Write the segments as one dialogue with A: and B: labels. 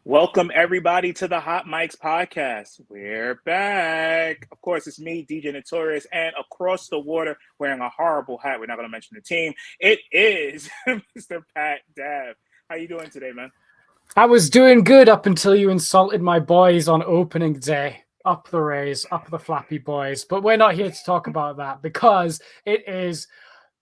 A: Welcome everybody to the Hot Mics podcast. We're back. Of course, it's me, DJ Notorious, and across the water, wearing a horrible hat. We're not going to mention the team. It is Mr. Pat Dav. How you doing today, man?
B: I was doing good up until you insulted my boys on opening day. Up the Rays, up the Flappy Boys. But we're not here to talk about that because it is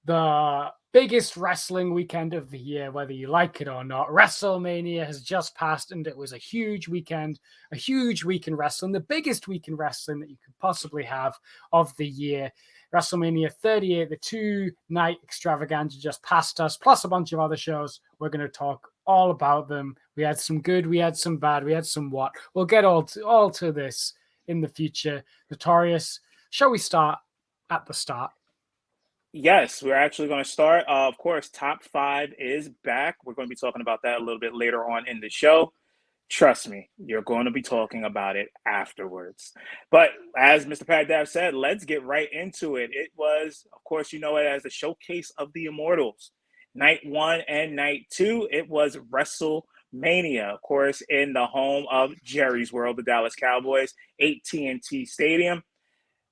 B: the biggest wrestling weekend of the year, whether you like it or not. WrestleMania has just passed, and it was a huge weekend, a huge week in wrestling, the biggest week in wrestling that you could possibly have of the year. WrestleMania 38, the two-night extravaganza just passed us, plus a bunch of other shows. We're going to talk all about them. We had some good, we had some bad, we had some what. We'll get all to this in the future. Notorious, shall we start at the start?
A: Yes, we're actually going to start. Of course, top five is back. We're going to be talking about that a little bit later on in the show. Trust me, you're going to be talking about it afterwards. But as Mr. Pat Dav said, let's get right into it. It was, of course, you know it as the showcase of the Immortals. Night one and night two, it was WrestleMania, of course, in the home of Jerry's World, the Dallas Cowboys, AT&T Stadium.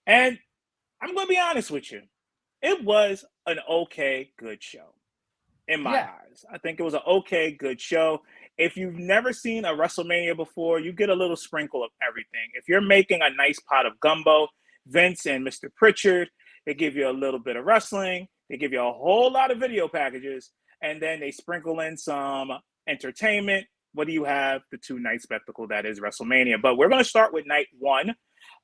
A: And I'm going to be honest with you. It was an okay, good show in my eyes. I think it was an okay, good show. If you've never seen a WrestleMania before, you get a little sprinkle of everything. If you're making a nice pot of gumbo, Vince and Mr. Pritchard, they give you a little bit of wrestling, they give you a whole lot of video packages, and then they sprinkle in some entertainment. What do you have? The two-night spectacle that is WrestleMania. But we're going to start with night one.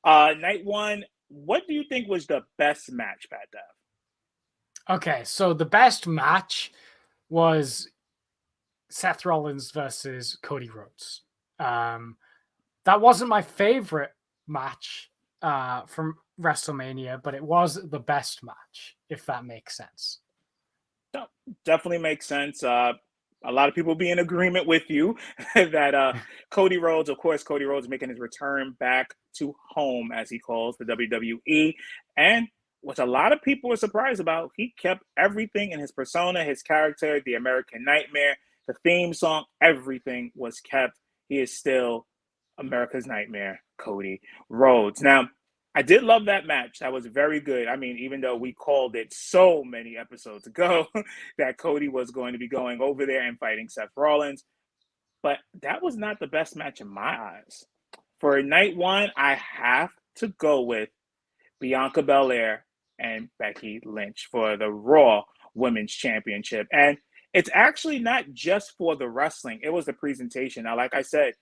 A: Night one, what do you think was the best match, Pat Dav?
B: Okay, so the best match was Seth Rollins versus Cody Rhodes. That wasn't my favorite match from WrestleMania, but it was the best match, if that makes sense.
A: No, definitely makes sense. A lot of people be in agreement with you that Cody Rhodes, of course, Cody Rhodes making his return back to home, as he calls the WWE. And what a lot of people were surprised about, he kept everything in his persona, his character, the American Nightmare, the theme song, everything was kept. He is still America's Nightmare, Cody Rhodes. Now, I did love that match. That was very good. I mean, even though we called it so many episodes ago that Cody was going to be going over there and fighting Seth Rollins, but that was not the best match in my eyes. For night one, I have to go with Bianca Belair and Becky Lynch for the Raw Women's Championship. And it's actually not just for the wrestling, it was the presentation. Now, like I said,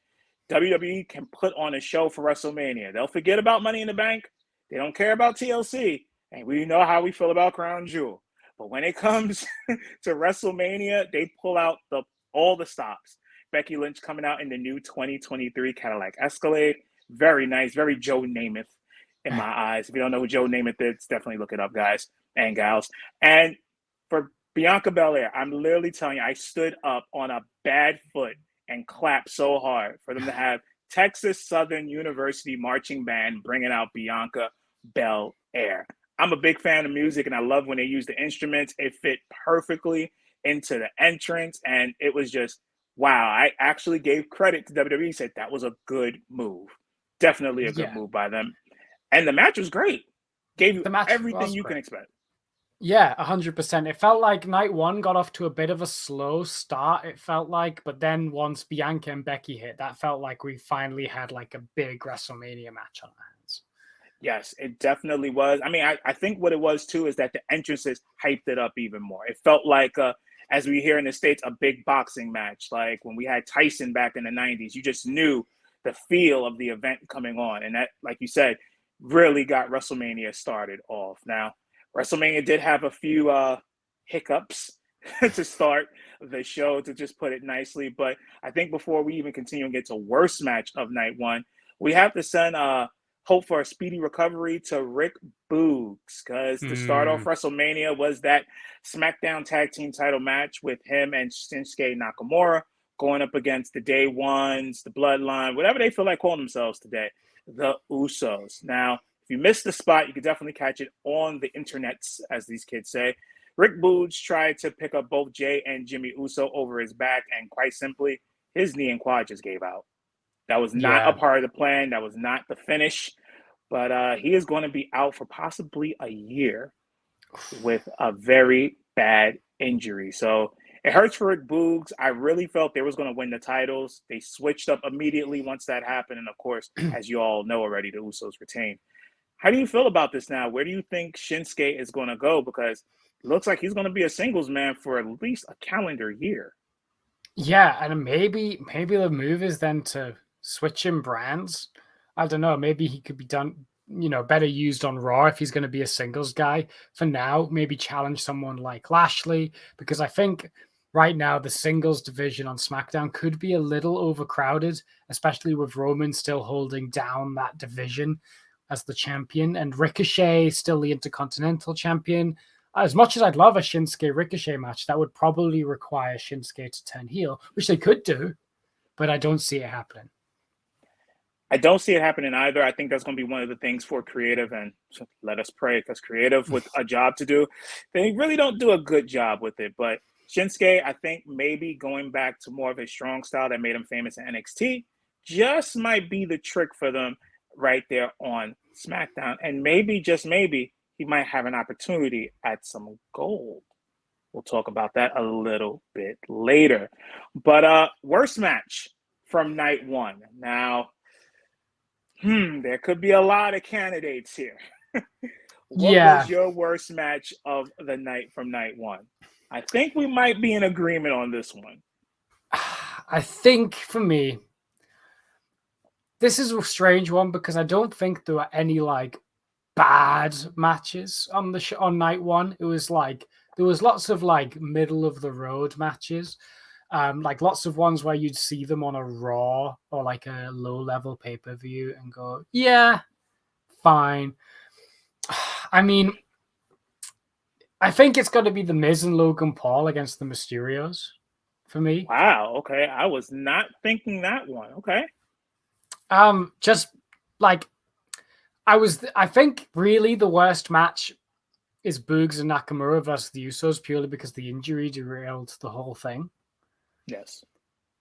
A: WWE can put on a show for WrestleMania. They'll forget about Money in the Bank. They don't care about TLC. And we know how we feel about Crown Jewel. But when it comes to WrestleMania, they pull out all the stops. Becky Lynch coming out in the new 2023 Cadillac Escalade. Very nice, very Joe Namath in my eyes. If you don't know who Joe Namath is, definitely look it up, guys and gals. And for Bianca Belair, I'm literally telling you, I stood up on a bad foot and clapped so hard for them to have Texas Southern University marching band bringing out Bianca Belair. I'm a big fan of music, and I love when they use the instruments. It fit perfectly into the entrance, and it was just, wow. I actually gave credit to WWE, said that was a good move. Definitely a good move by them. And the match was great. Gave you everything you can expect.
B: Yeah, 100%. It felt like night one got off to a bit of a slow start, it felt like. But then once Bianca and Becky hit, that felt like we finally had like a big WrestleMania match on our hands.
A: Yes, it definitely was. I mean, I think what it was too is that the entrances hyped it up even more. It felt like, as we hear in the States, a big boxing match. Like when we had Tyson back in the 90s, you just knew the feel of the event coming on. And that, like you said, really got WrestleMania started off. Now, WrestleMania did have a few hiccups to start the show, to just put it nicely. But I think before we even continue and get to worst match of night one, we have to send hope for a speedy recovery to Rick Boogs, because to start off WrestleMania was that SmackDown Tag Team title match with him and Shinsuke Nakamura going up against the Day Ones, the Bloodline, whatever they feel like calling themselves today, the Usos. Now, if you missed the spot, you can definitely catch it on the internets, as these kids say. Rick Boogs tried to pick up both Jay and Jimmy Uso over his back, and quite simply, his knee and quad just gave out. That was not a
B: Yeah.
A: part of the plan. That was not the finish. But he is going to be out for possibly a year with a very bad injury. So it hurts for Rick Boogs. I really felt they was going to win the titles. They switched up immediately once that happened. And of course, as you all know already, the Usos retained. How do you feel about this now? Where do you think Shinsuke is going to go? Because it looks like he's going to be a singles man for at least a calendar year.
B: Yeah, and maybe the move is then to switch him brands. I don't know. Maybe he could be done, better used on Raw if he's going to be a singles guy. For now, maybe challenge someone like Lashley, because I think right now the singles division on SmackDown could be a little overcrowded, especially with Roman still holding down that division as the champion and Ricochet still the Intercontinental champion. As much as I'd love a Shinsuke Ricochet match, that would probably require Shinsuke to turn heel, which they could do, but I don't see it happening.
A: I don't see it happening either. I think that's going to be one of the things for creative, and let us pray, because creative with a job to do, they really don't do a good job with it. But Shinsuke, I think maybe going back to more of a strong style that made him famous in NXT just might be the trick for them right there on SmackDown. And maybe, just maybe, he might have an opportunity at some gold. We'll talk about that a little bit later. But worst match from night one. Now, there could be a lot of candidates here. What
B: Yeah.
A: was your worst match of the night from night one? I think we might be in agreement on this one.
B: I think for me, this is a strange one because I don't think there were any like bad matches on the on night one. It was like there was lots of like middle of the road matches. Like lots of ones where you'd see them on a Raw or like a low level pay per view and go, yeah, fine. I mean, I think it's going to be the Miz and Logan Paul against the Mysterios for me.
A: Wow. Okay. I was not thinking that one. Okay.
B: Just like I think really the worst match is Boogs and Nakamura versus the Usos purely because the injury derailed the whole thing.
A: Yes.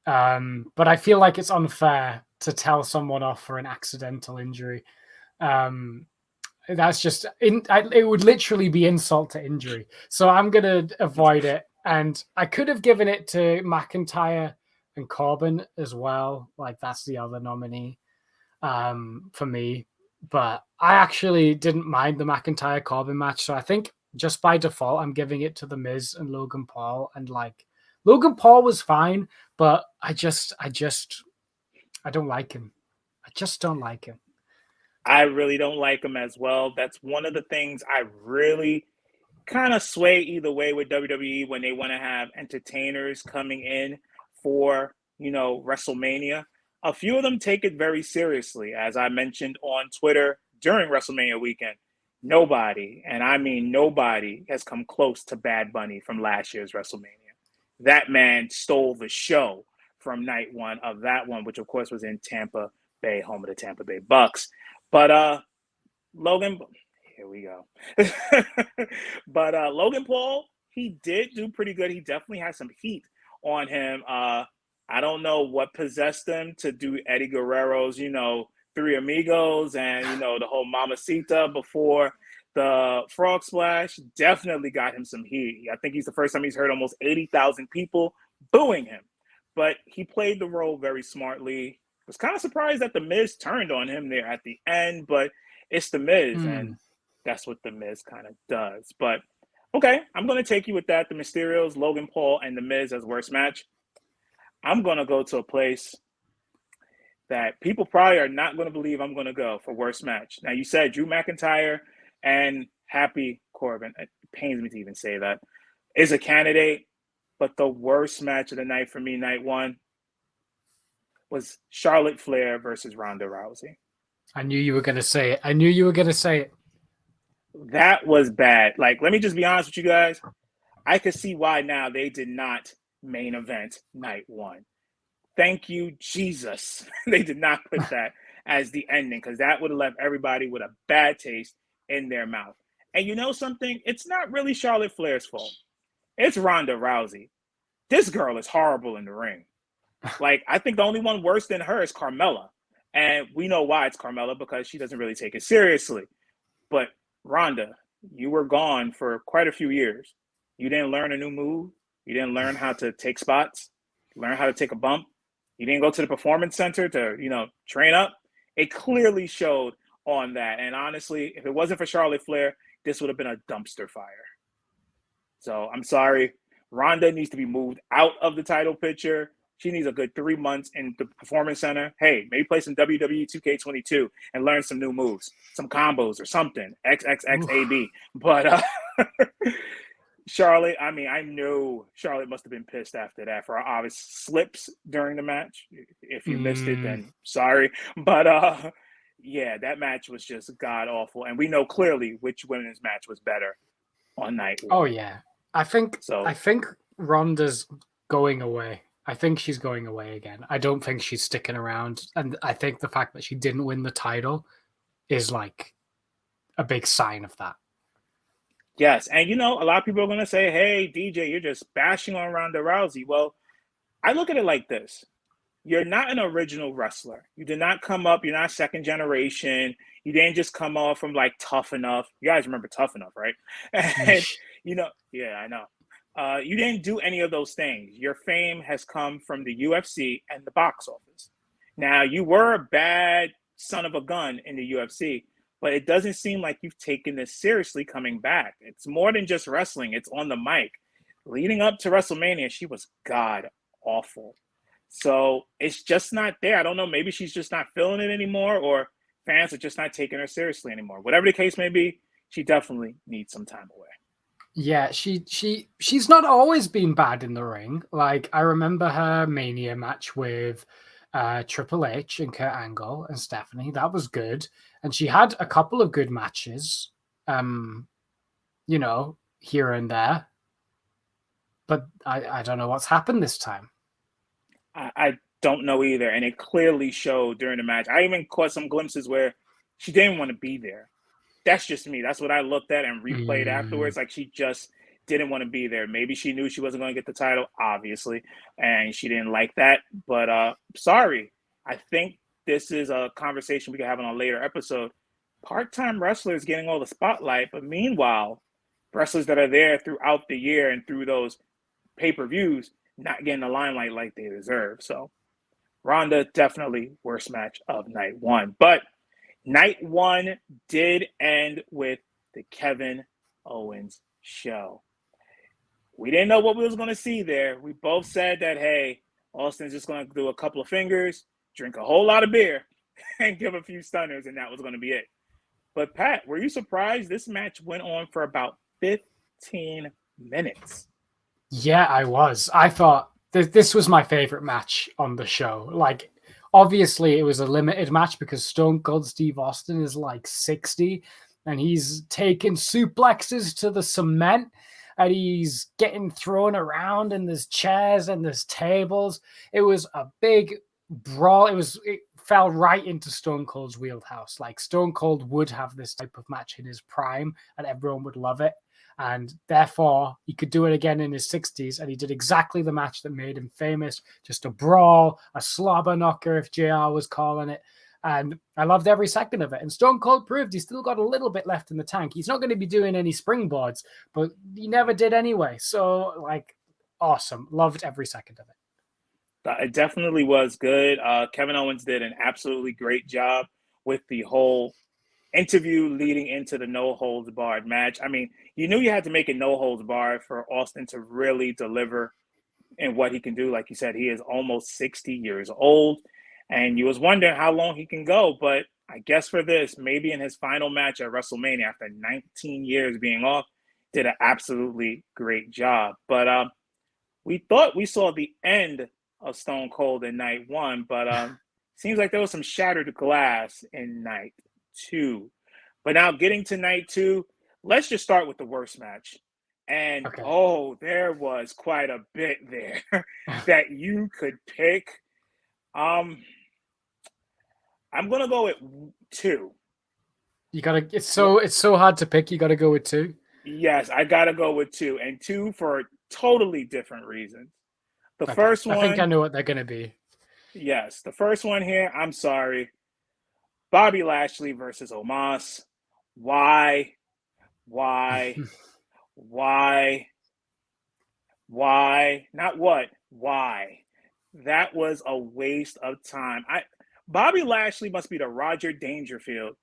B: But I feel like it's unfair to tell someone off for an accidental injury. That's just it would literally be insult to injury. So I'm gonna avoid it. And I could have given it to McIntyre and Corbin as well. Like that's the other nominee for me. But I actually didn't mind the McIntyre Corbin match. So I think just by default, I'm giving it to the Miz and Logan Paul. And like Logan Paul was fine, but I don't like him. I just don't like him.
A: I really don't like him as well. That's one of the things I really kind of sway either way with WWE when they want to have entertainers coming in for, WrestleMania. A few of them take it very seriously. As I mentioned on Twitter during WrestleMania weekend, nobody, and I mean nobody, has come close to Bad Bunny from last year's WrestleMania. That man stole the show from night one of that one, which of course was in Tampa Bay, home of the Tampa Bay Bucks. But Logan, here we go. But Logan Paul, he did do pretty good. He definitely had some heat on him. I don't know what possessed him to do Eddie Guerrero's, Three Amigos and, the whole Mamacita before the Frog Splash. Definitely got him some heat. I think he's the first time he's heard almost 80,000 people booing him. But he played the role very smartly. Was kind of surprised that The Miz turned on him there at the end, but it's The Miz, and that's what The Miz kind of does. But okay, I'm going to take you with that. The Mysterios, Logan Paul, and The Miz as worst match. I'm going to go to a place that people probably are not going to believe I'm going to go for worst match. Now, you said Drew McIntyre and Happy Corbin. It pains me to even say that. Is a candidate, but the worst match of the night for me, night one, was Charlotte Flair versus Ronda Rousey.
B: I knew you were going to say it. I knew you were going to say it.
A: That was bad. Like, let me just be honest with you guys. I could see why now they did not main event night one. Thank you, Jesus. They did not put that as the ending because that would have left everybody with a bad taste in their mouth. And you know something? It's not really Charlotte Flair's fault. It's Ronda Rousey. This girl is horrible in the ring. Like, I think the only one worse than her is Carmella. And we know why it's Carmella, because she doesn't really take it seriously. But Ronda, you were gone for quite a few years. You didn't learn a new move. You didn't learn how to take spots, learn how to take a bump. You didn't go to the performance center to, train up. It clearly showed on that. And honestly, if it wasn't for Charlotte Flair, this would have been a dumpster fire. So I'm sorry. Ronda needs to be moved out of the title picture. She needs a good 3 months in the performance center. Hey, maybe play some WWE 2K22 and learn some new moves, some combos or something. XXXAB. But Charlotte, I mean, I know Charlotte must have been pissed after that for obvious slips during the match. If you missed it, then sorry. But yeah, that match was just god awful. And we know clearly which women's match was better on night one.
B: Oh yeah. I think Ronda's going away. I think she's going away again. I don't think she's sticking around. And I think the fact that she didn't win the title is like a big sign of that.
A: Yes. And a lot of people are gonna say, hey, DJ, you're just bashing on Ronda Rousey. Well, I look at it like this. You're not an original wrestler. You did not come up, you're not second generation. You didn't just come off from like Tough Enough. You guys remember Tough Enough, right? And yeah, I know. You didn't do any of those things. Your fame has come from the UFC and the box office. Now, you were a bad son of a gun in the UFC, but it doesn't seem like you've taken this seriously coming back. It's more than just wrestling, it's on the mic. Leading up to WrestleMania, she was god awful. So it's just not there. I don't know. Maybe she's just not feeling it anymore, or fans are just not taking her seriously anymore. Whatever the case may be, she definitely needs some time away.
B: Yeah, she's not always been bad in the ring. Like, I remember her Mania match with Triple H and Kurt Angle and Stephanie. That was good. And she had a couple of good matches, here and there. But I don't know what's happened this time.
A: I don't know either. And it clearly showed during the match. I even caught some glimpses where she didn't want to be there. That's just me. That's what I looked at and replayed afterwards. Like, she just didn't want to be there. Maybe she knew she wasn't going to get the title, obviously, and she didn't like that. But sorry. I think this is a conversation we can have on a later episode. Part-time wrestlers getting all the spotlight, but meanwhile, wrestlers that are there throughout the year and through those pay-per-views not getting the limelight like they deserve. So Ronda, definitely worst match of night one. But night one did end with the Kevin Owens show. We didn't know what we was going to see there. We both said that, hey, Austin's just going to do a couple of fingers, drink a whole lot of beer, and give a few stunners, and that was going to be it. But Pat, were you surprised this match went on for about 15 minutes?
B: Yeah, I was. I thought this was my favorite match on the show. Like, obviously, it was a limited match because Stone Cold Steve Austin is like 60 and he's taking suplexes to the cement and he's getting thrown around and there's chairs and there's tables. It was a big brawl. It fell right into Stone Cold's wheelhouse. Like, Stone Cold would have this type of match in his prime and everyone would love it. And therefore, he could do it again in his 60s. And he did exactly the match that made him famous. Just a brawl, a slobber knocker, if JR was calling it. And I loved every second of it. And Stone Cold proved he's still got a little bit left in the tank. He's not going to be doing any springboards, but he never did anyway. So, like, awesome. Loved every second of it.
A: It definitely was good. Kevin Owens did an absolutely great job with the whole interview leading into the no holds barred match. I mean, you knew you had to make it no holds barred for Austin to really deliver in what he can do. Like you said, he is almost 60 years old, and you was wondering how long he can go. But I guess for this, maybe in his final match at WrestleMania after 19 years being off, did an absolutely great job. But we thought we saw the end of Stone Cold in night one, but seems like there was some shattered glass in night two. But now getting to night two, let's just start with the worst match. And there was quite a bit there that you could pick. I'm gonna go with two.
B: You gotta. It's so hard to pick. You gotta go with two.
A: Yes, I gotta go with two, and two for totally different reasons. The
B: Okay,
A: first
B: I think I
A: one,
B: know what they're gonna be.
A: yes, the first one here, I'm sorry. Bobby Lashley versus Omos. Why? Why? Why? Why? Not what? Why? That was a waste of time. Bobby Lashley must be the Rodney Dangerfield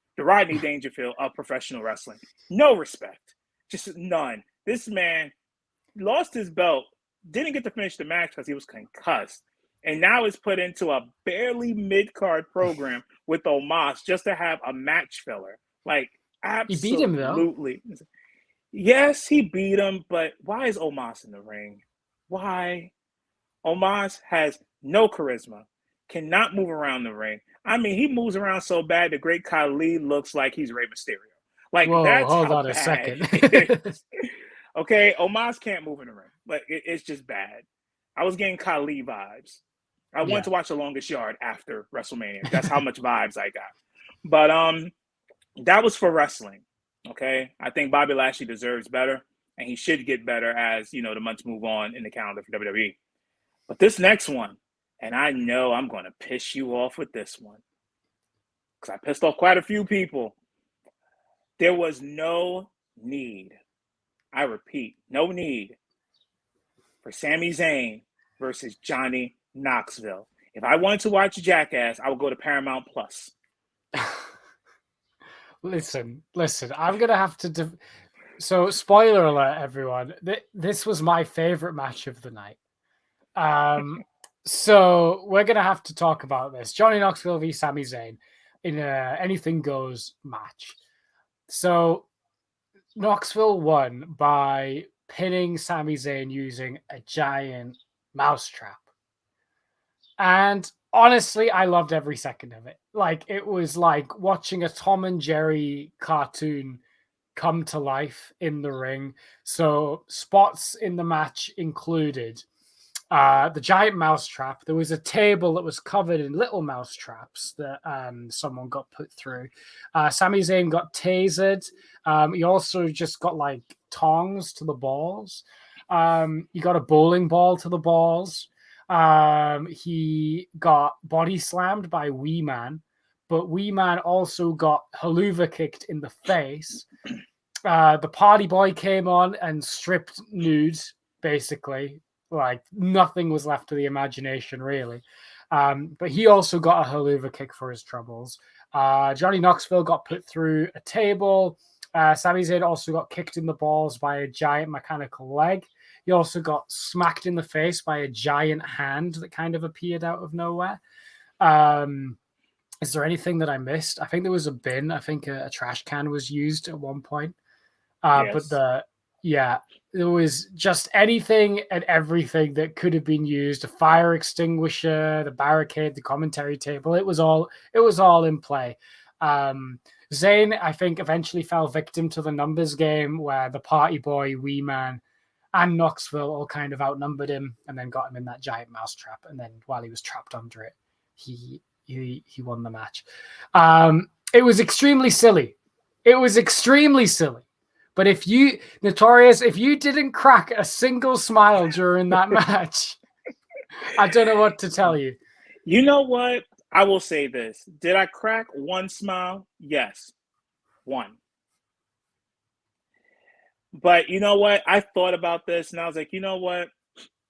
A: of professional wrestling. No respect. Just none. This man lost his belt, didn't get to finish the match because he was concussed, and now is put into a barely mid-card program with Omos just to have a match filler. Like,
B: He beat him though.
A: absolutely. Yes, he beat him, but why is Omos in the ring? Why? Omos has no charisma, cannot move around the ring. I mean, he moves around so bad the great Khali looks like he's Rey Mysterio. Like,
B: Whoa,
A: that's
B: hold
A: how
B: on a
A: bad
B: second.
A: it is. Okay, Omos can't move in the ring. Like, it's just bad. I was getting Khali vibes. I wanted
B: Yeah.
A: to watch The Longest Yard after WrestleMania. That's how much vibes I got. But that was for wrestling. Okay, I think Bobby Lashley deserves better, and he should get better as the months move on in the calendar for WWE. But this next one, and I know I'm going to piss you off with this one because I pissed off quite a few people. There was no need, I repeat, no need for Sami Zayn versus Johnny Knoxville. If I wanted to watch Jackass, I would go to Paramount Plus.
B: Listen. I'm gonna have to. So, spoiler alert, everyone. This was my favorite match of the night. So we're gonna have to talk about this. Johnny Knoxville v Sami Zayn in a anything goes match. So Knoxville won by pinning Sami Zayn using a giant mousetrap. And honestly, I loved every second of it. Like, it was like watching a Tom and Jerry cartoon come to life in the ring. So spots in the match included the giant mouse trap. There was a table that was covered in little mouse traps that someone got put through. Sami Zayn got tasered. He also just got like tongs to the balls. He got a bowling ball to the balls. He got body slammed by Wee Man, but Wee Man also got haluva kicked in the face. The party boy came on and stripped nude, basically. Like, nothing was left to the imagination, really. But he also got a haluva kick for his troubles. Johnny Knoxville got put through a table. Sami Zayn also got kicked in the balls by a giant mechanical leg. He also got smacked in the face by a giant hand that kind of appeared out of nowhere. Is there anything that I missed? I think there was a bin. I think a trash can was used at one point. But
A: Yes.
B: there was just anything and everything that could have been used. A fire extinguisher, the barricade, the commentary table. It was all in play. Zayn, I think, eventually fell victim to the numbers game where the party boy, Wee Man, and Knoxville all kind of outnumbered him and then got him in that giant mousetrap. And then while he was trapped under it, he won the match. It was extremely silly. But Notorious, if you didn't crack a single smile during that match, I don't know what to tell you.
A: You know what? I will say this. Did I crack one smile? Yes. One. But you know what? I thought about this and I was like, you know what?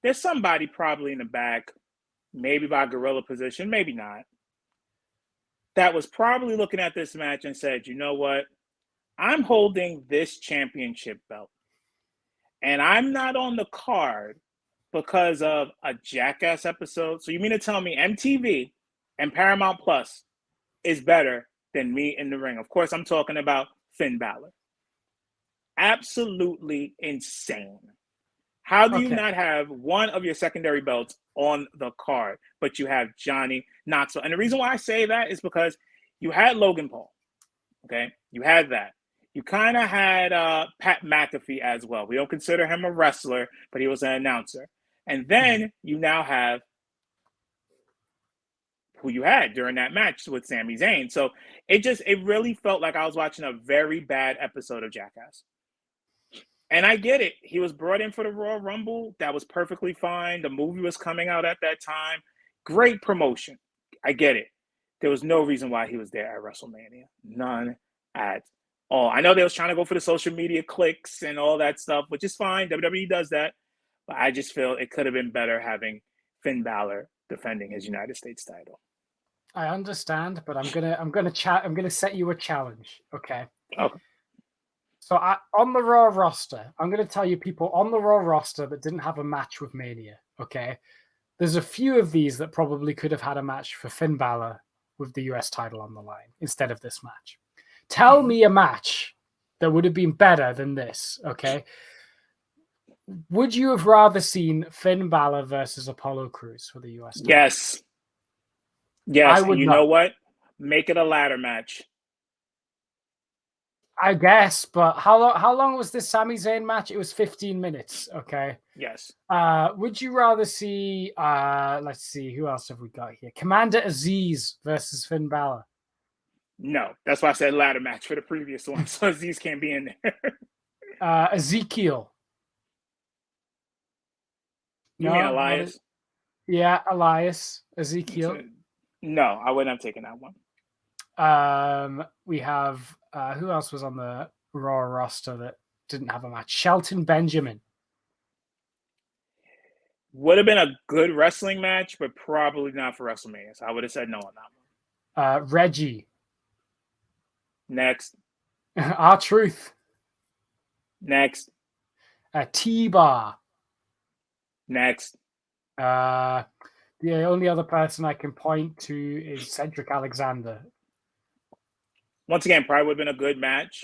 A: There's somebody probably in the back, maybe by gorilla position, maybe not, that was probably looking at this match and said, you know what? I'm holding this championship belt. And I'm not on the card because of a Jackass episode. So you mean to tell me MTV and Paramount Plus is better than me in the ring? Of course, I'm talking about Finn Balor. Absolutely insane. How do you
B: Okay.
A: not have one of your secondary belts on the card, but you have Johnny Knoxville? And the reason why I say that is because you had Logan Paul. Okay, you had that. You kind of had Pat McAfee as well. We don't consider him a wrestler, but he was an announcer. And then you now have who you had during that match with Sami Zayn. So it really felt like I was watching a very bad episode of Jackass. And I get it. He was brought in for the Royal Rumble. That was perfectly fine. The movie was coming out at that time. Great promotion. I get it. There was no reason why he was there at WrestleMania. None at all. I know they was trying to go for the social media clicks and all that stuff, which is fine. WWE does that. But I just feel it could have been better having Finn Balor defending his United States title.
B: I understand, but I'm gonna set you a challenge, okay?
A: Okay.
B: So on the Raw roster, I'm going to tell you people on the Raw roster that didn't have a match with Mania, okay? There's a few of these that probably could have had a match for Finn Balor with the US title on the line instead of this match. Tell me a match that would have been better than this, okay? Would you have rather seen Finn Balor versus Apollo Crews for the US title?
A: Yes. Yes,
B: I
A: and
B: would
A: you
B: not.
A: know what? Make it a ladder match.
B: I guess, but how long was this Sami Zayn match? It was 15 minutes, okay?
A: Yes.
B: Would you rather see let's see, who else have we got here? Commander Aziz versus Finn Balor.
A: No, that's why I said ladder match for the previous one, so Aziz can't be in there.
B: Ezekiel.
A: You mean Elias?
B: Yeah, Elias. Ezekiel.
A: No, I wouldn't have taken that one.
B: We have who else was on the Raw roster that didn't have a match? Shelton Benjamin.
A: Would have been a good wrestling match, but probably not for WrestleMania. So I would have said no on that
B: one. Reggie.
A: Next.
B: R-Truth.
A: Next.
B: T-Bar.
A: Next.
B: The only other person I can point to is Cedric Alexander.
A: Once again, probably would have been a good match,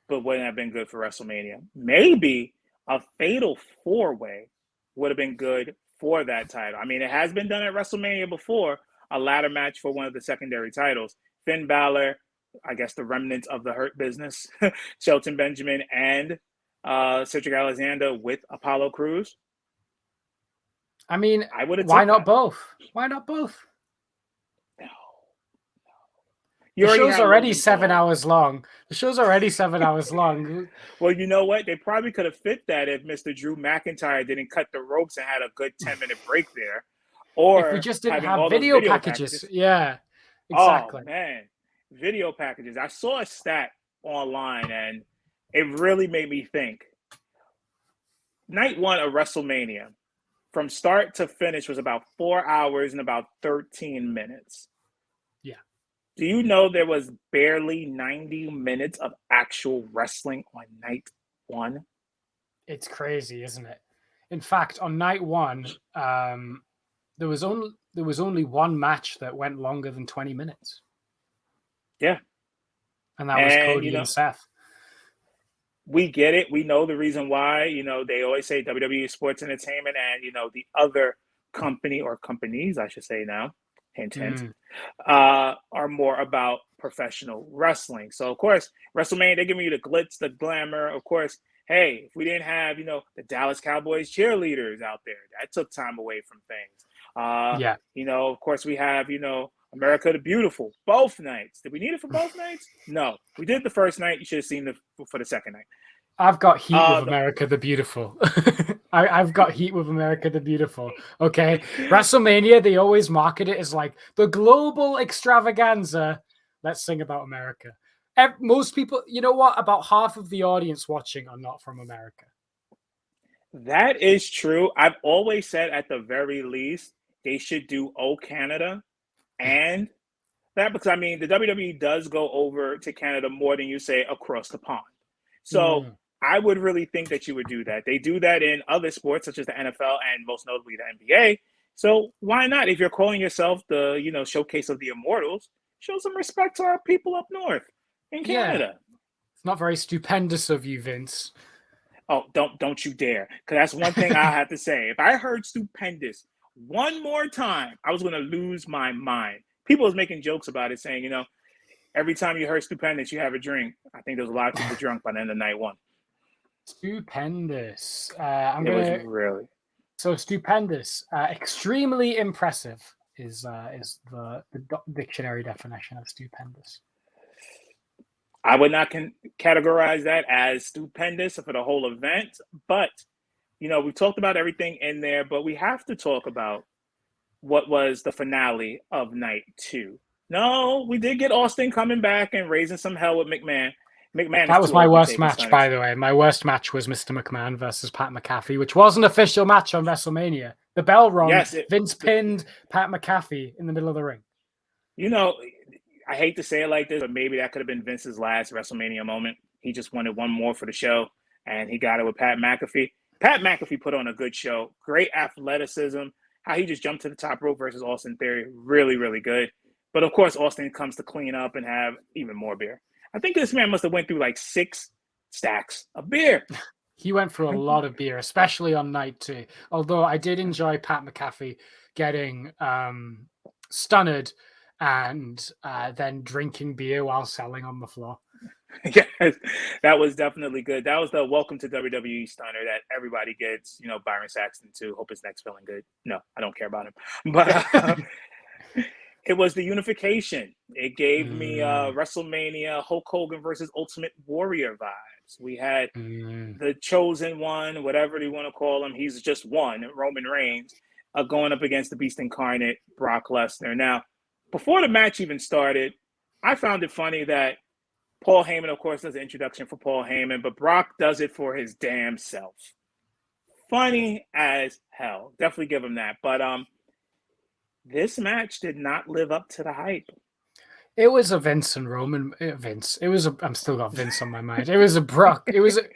A: but wouldn't have been good for WrestleMania. Maybe a fatal four-way would have been good for that title. I mean, it has been done at WrestleMania before, a ladder match for one of the secondary titles. Finn Balor, I guess the remnants of the Hurt Business, Shelton Benjamin, and Cedric Alexander with Apollo Crews.
B: I mean,
A: I would have.
B: Why not both? Why not both?
A: No.
B: The show's already 7 hours long. The show's already 7 hours long.
A: Well, you know what? They probably could have fit that if Mr. Drew McIntyre didn't cut the ropes and had a good 10-minute break there. Or
B: if we just didn't have video packages. Yeah, exactly.
A: Oh, man. Video packages. I saw a stat online, and it really made me think. Night one of WrestleMania, from start to finish, was about 4 hours and about 13 minutes.
B: Yeah.
A: Do you know there was barely 90 minutes of actual wrestling on night one?
B: It's crazy, isn't it? In fact, on night one, there was only one match that went longer than 20 minutes.
A: Yeah.
B: And that was Cody and Seth.
A: We get it. We know the reason why. They always say WWE Sports Entertainment and, the other company or companies, I should say now, hint, are more about professional wrestling. So, of course, WrestleMania, they're giving you the glitz, the glamour. Of course, hey, if we didn't have, the Dallas Cowboys cheerleaders out there, that took time away from things. Of course, we have, America the Beautiful, both nights. Did we need it for both nights? No. We did the first night. You should have seen it for the second night.
B: I've got heat with America the Beautiful. I've got heat with America the Beautiful. Okay. WrestleMania, they always market it as like the global extravaganza. Let's sing about America. Most people, you know what? About half of the audience watching are not from America.
A: That is true. I've always said at the very least, they should do Oh Canada and that, because I mean, the WWE does go over to Canada more than you say across the pond. So I would really think that you would do that. They do that in other sports, such as the NFL and most notably the NBA. So why not? If you're calling yourself the, showcase of the immortals, show some respect to our people up north in Canada.
B: It's not very stupendous of you, Vince.
A: Oh, don't you dare. Because that's one thing I have to say. If I heard stupendous one more time, I was going to lose my mind. People was making jokes about it, saying, every time you heard stupendous, you have a drink. I think there was a lot of people drunk by the end of night one.
B: Stupendous.
A: Was really.
B: So stupendous. Extremely impressive is the dictionary definition of stupendous.
A: I would not categorize that as stupendous for the whole event, but we talked about everything in there, but we have to talk about what was the finale of night 2. No, we did get Austin coming back and raising some hell with McMahon. McMahon is
B: That was
A: too
B: my
A: old to be
B: worst
A: taking
B: match, by
A: stunners.
B: the way. My worst match was Mr. McMahon versus Pat McAfee, which was an official match on WrestleMania. The bell rung.
A: Yes,
B: Vince pinned Pat McAfee in the middle of the ring.
A: you know, I hate to say it like this, but maybe that could have been Vince's last WrestleMania moment. He just wanted one more for the show, and he got it with Pat McAfee. Pat McAfee put on a good show. Great athleticism. How he just jumped to the top rope versus Austin Theory. Really, really good. But of course, Austin comes to clean up and have even more beer. I think this man must have went through like 6 stacks of beer.
B: He went through a lot of beer, especially on night 2. Although I did enjoy Pat McAfee getting stunned and then drinking beer while selling on the floor.
A: Yes, that was definitely good. That was the welcome to WWE stunner that everybody gets. Byron Saxton too. Hope his neck's feeling good. No, I don't care about him. But it was the unification. It gave me WrestleMania Hulk Hogan versus Ultimate Warrior vibes. We had the chosen one, whatever you want to call him. He's just one, Roman Reigns, going up against the Beast Incarnate, Brock Lesnar. Now, before the match even started, I found it funny that Paul Heyman, of course, does the introduction for Paul Heyman, but Brock does it for his damn self. Funny as hell. Definitely give him that. But this match did not live up to the hype.
B: It was a Vince and Roman Vince. I'm still got Vince on my mind. It was a Brock.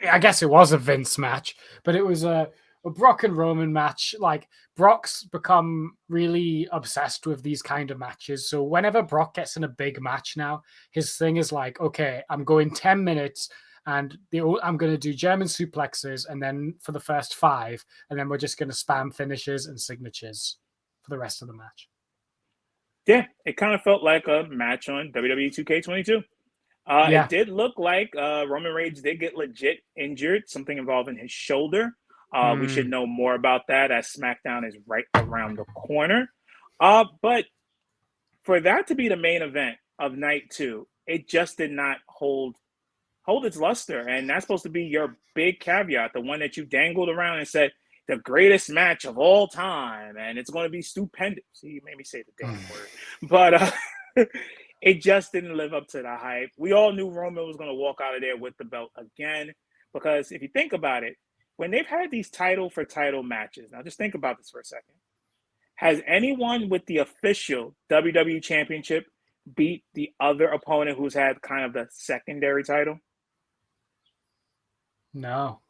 B: I guess it was a Vince match, but it was a Brock and Roman match. Like, Brock's become really obsessed with these kind of matches. So whenever Brock gets in a big match now, his thing is like, okay, I'm going 10 minutes and I'm going to do German suplexes, and then for the first 5, and then we're just going to spam finishes and signatures for the rest of the match.
A: Yeah, it kind of felt like a match on WWE 2K22. It did look like Roman Reigns did get legit injured, something involving his shoulder. We should know more about that as SmackDown is right around the corner. But for that to be the main event of night 2, it just did not hold its luster. And that's supposed to be your big caveat, the one that you dangled around and said, the greatest match of all time, and it's going to be stupendous. See, you made me say the damn word. But it just didn't live up to the hype. We all knew Roman was going to walk out of there with the belt again, because if you think about it, when they've had these title for title matches, now just think about this for a second. Has anyone with the official WWE Championship beat the other opponent who's had kind of the secondary title?
B: No.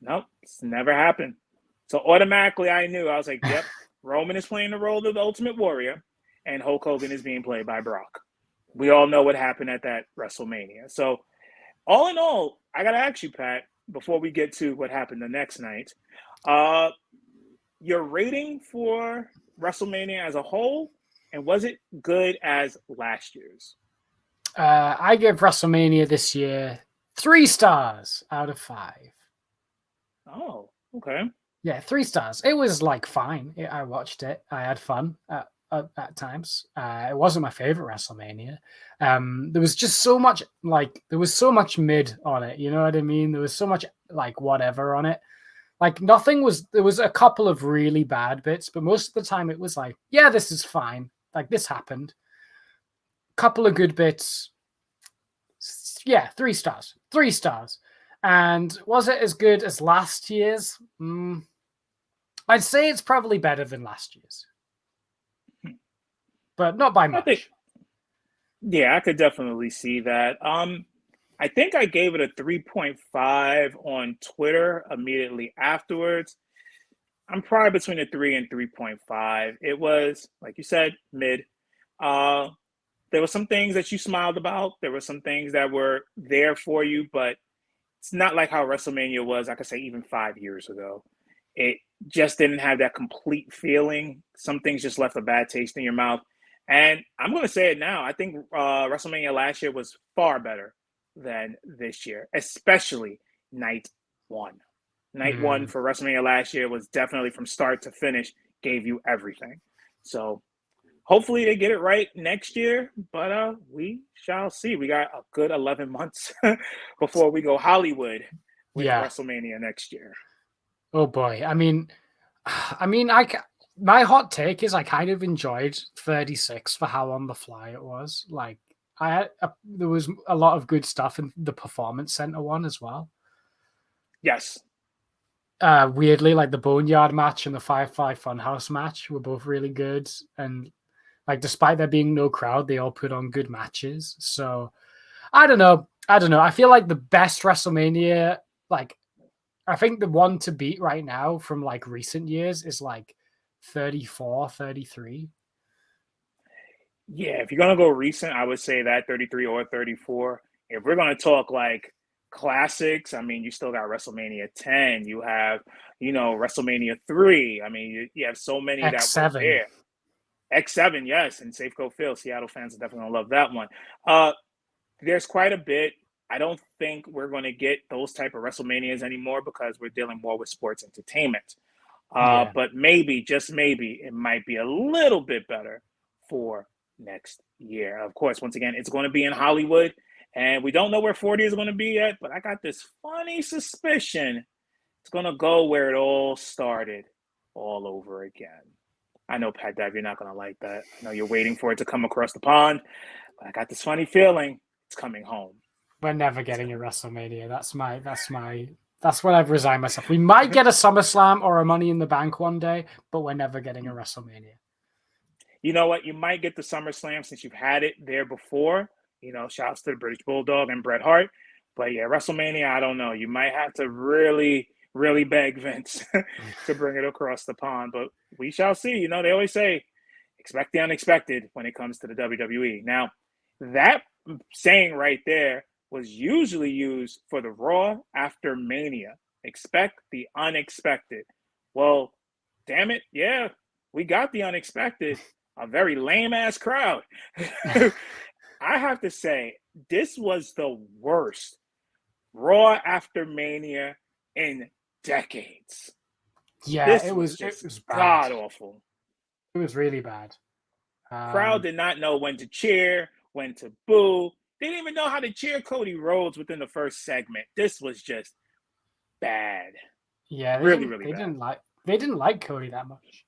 A: Nope, it's never happened. So automatically I knew. I was like, yep, Roman is playing the role of the Ultimate Warrior, and Hulk Hogan is being played by Brock. We all know what happened at that WrestleMania. So all in all, I got to ask you, Pat, before we get to what happened the next night, your rating for WrestleMania as a whole, and was it good as last year's?
B: I give WrestleMania this year 3 stars out of 5.
A: Oh, okay.
B: Yeah, 3 stars. It was like fine. I watched it. I had fun at times. It wasn't my favorite WrestleMania. There was just so much there was so much mid on it. You know what I mean? There was so much like whatever on it. Like nothing was. There was a couple of really bad bits, but most of the time it was like, yeah, this is fine. Like this happened. Couple of good bits. Yeah, 3 stars. 3 stars. And was it as good as last year's? I'd say it's probably better than last year's, but not by much.
A: I could definitely see that. I think I gave it a 3.5 on Twitter immediately afterwards. I'm probably between a 3 and 3.5. It was, like you said, mid. There were some things that you smiled about. There were some things that were there for you, but it's not like how WrestleMania was, I could say, even 5 years ago. It just didn't have that complete feeling. Some things just left a bad taste in your mouth. And I'm going to say it now. I think WrestleMania last year was far better than this year, especially night 1. Night 1 for WrestleMania last year was definitely from start to finish, gave you everything. So hopefully they get it right next year, but we shall see. We got a good 11 months before we go Hollywood with
B: Yeah.
A: WrestleMania next year.
B: Oh boy. My hot take is I kind of enjoyed 36 for how on the fly it was. Like there was a lot of good stuff in the Performance Center one as well.
A: Yes.
B: Weirdly, like the Boneyard match and the Firefly Funhouse match were both really good, and like despite there being no crowd, they all put on good matches. So I don't know. I feel like the best WrestleMania, like I think the one to beat right now from like recent years is like 34, 33.
A: Yeah, if you're gonna go recent, I would say that 33 or 34. If we're gonna talk like classics, I mean, you still got WrestleMania 10. You have, WrestleMania 3. I mean, you have so many that were
B: X7.
A: there. X7, yes, and Safeco Field. Seattle fans are definitely gonna love that one. Uh, there's quite a bit. I don't think we're gonna get those type of WrestleManias anymore because we're dealing more with sports entertainment.
B: Yeah.
A: But maybe, just maybe, it might be a little bit better for next year. Of course, once again, it's going to be in Hollywood, and we don't know where 40 is going to be yet, but I got this funny suspicion it's going to go where it all started all over again. I know, Pat Dev, you're not going to like that. I know you're waiting for it to come across the pond, but I got this funny feeling it's coming home.
B: We're never getting a WrestleMania. That's what I've resigned myself. We might get a SummerSlam or a Money in the Bank one day, but we're never getting a WrestleMania.
A: You know what? You might get the SummerSlam since you've had it there before. Shouts to the British Bulldog and Bret Hart. But yeah, WrestleMania, I don't know. You might have to really, really beg Vince to bring it across the pond. But we shall see. They always say, expect the unexpected when it comes to the WWE. Now, that saying right there was usually used for the Raw after Mania. Expect the unexpected. Well, damn it. Yeah, we got the unexpected. A very lame ass crowd. I have to say, this was the worst Raw after Mania in decades.
B: Yeah,
A: This
B: it
A: was
B: was
A: just
B: bad.
A: god awful.
B: It was really bad.
A: Crowd did not know when to cheer, when to boo. They didn't even know how to cheer Cody Rhodes within the first segment. This was just bad.
B: Yeah,
A: really, really
B: they
A: bad.
B: didn't like Cody that much.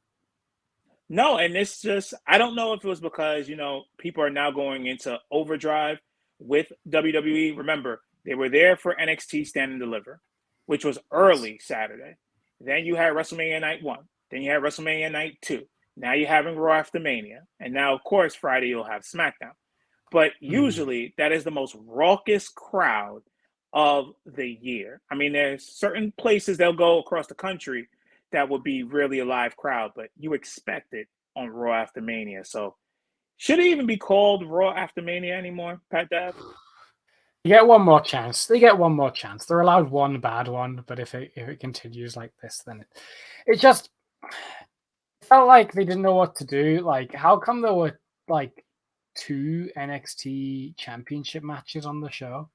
A: No, and it's just, I don't know if it was because, people are now going into overdrive with WWE. Remember, they were there for NXT Stand and Deliver, which was early Saturday. Then you had WrestleMania Night 1. Then you had WrestleMania Night 2. Now you're having Raw after Mania. And now, of course, Friday you'll have SmackDown. But usually that is the most raucous crowd of the year. I mean, there's certain places they'll go across the country that would be really a live crowd, but you expect it on Raw after Mania. So should it even be called Raw after Mania anymore, Pat Dav?
B: You get one more chance. They get one more chance. They're allowed one bad one, but if it continues like this, then it just felt like they didn't know what to do. Like, how come there were like 2 NXT championship matches on the show?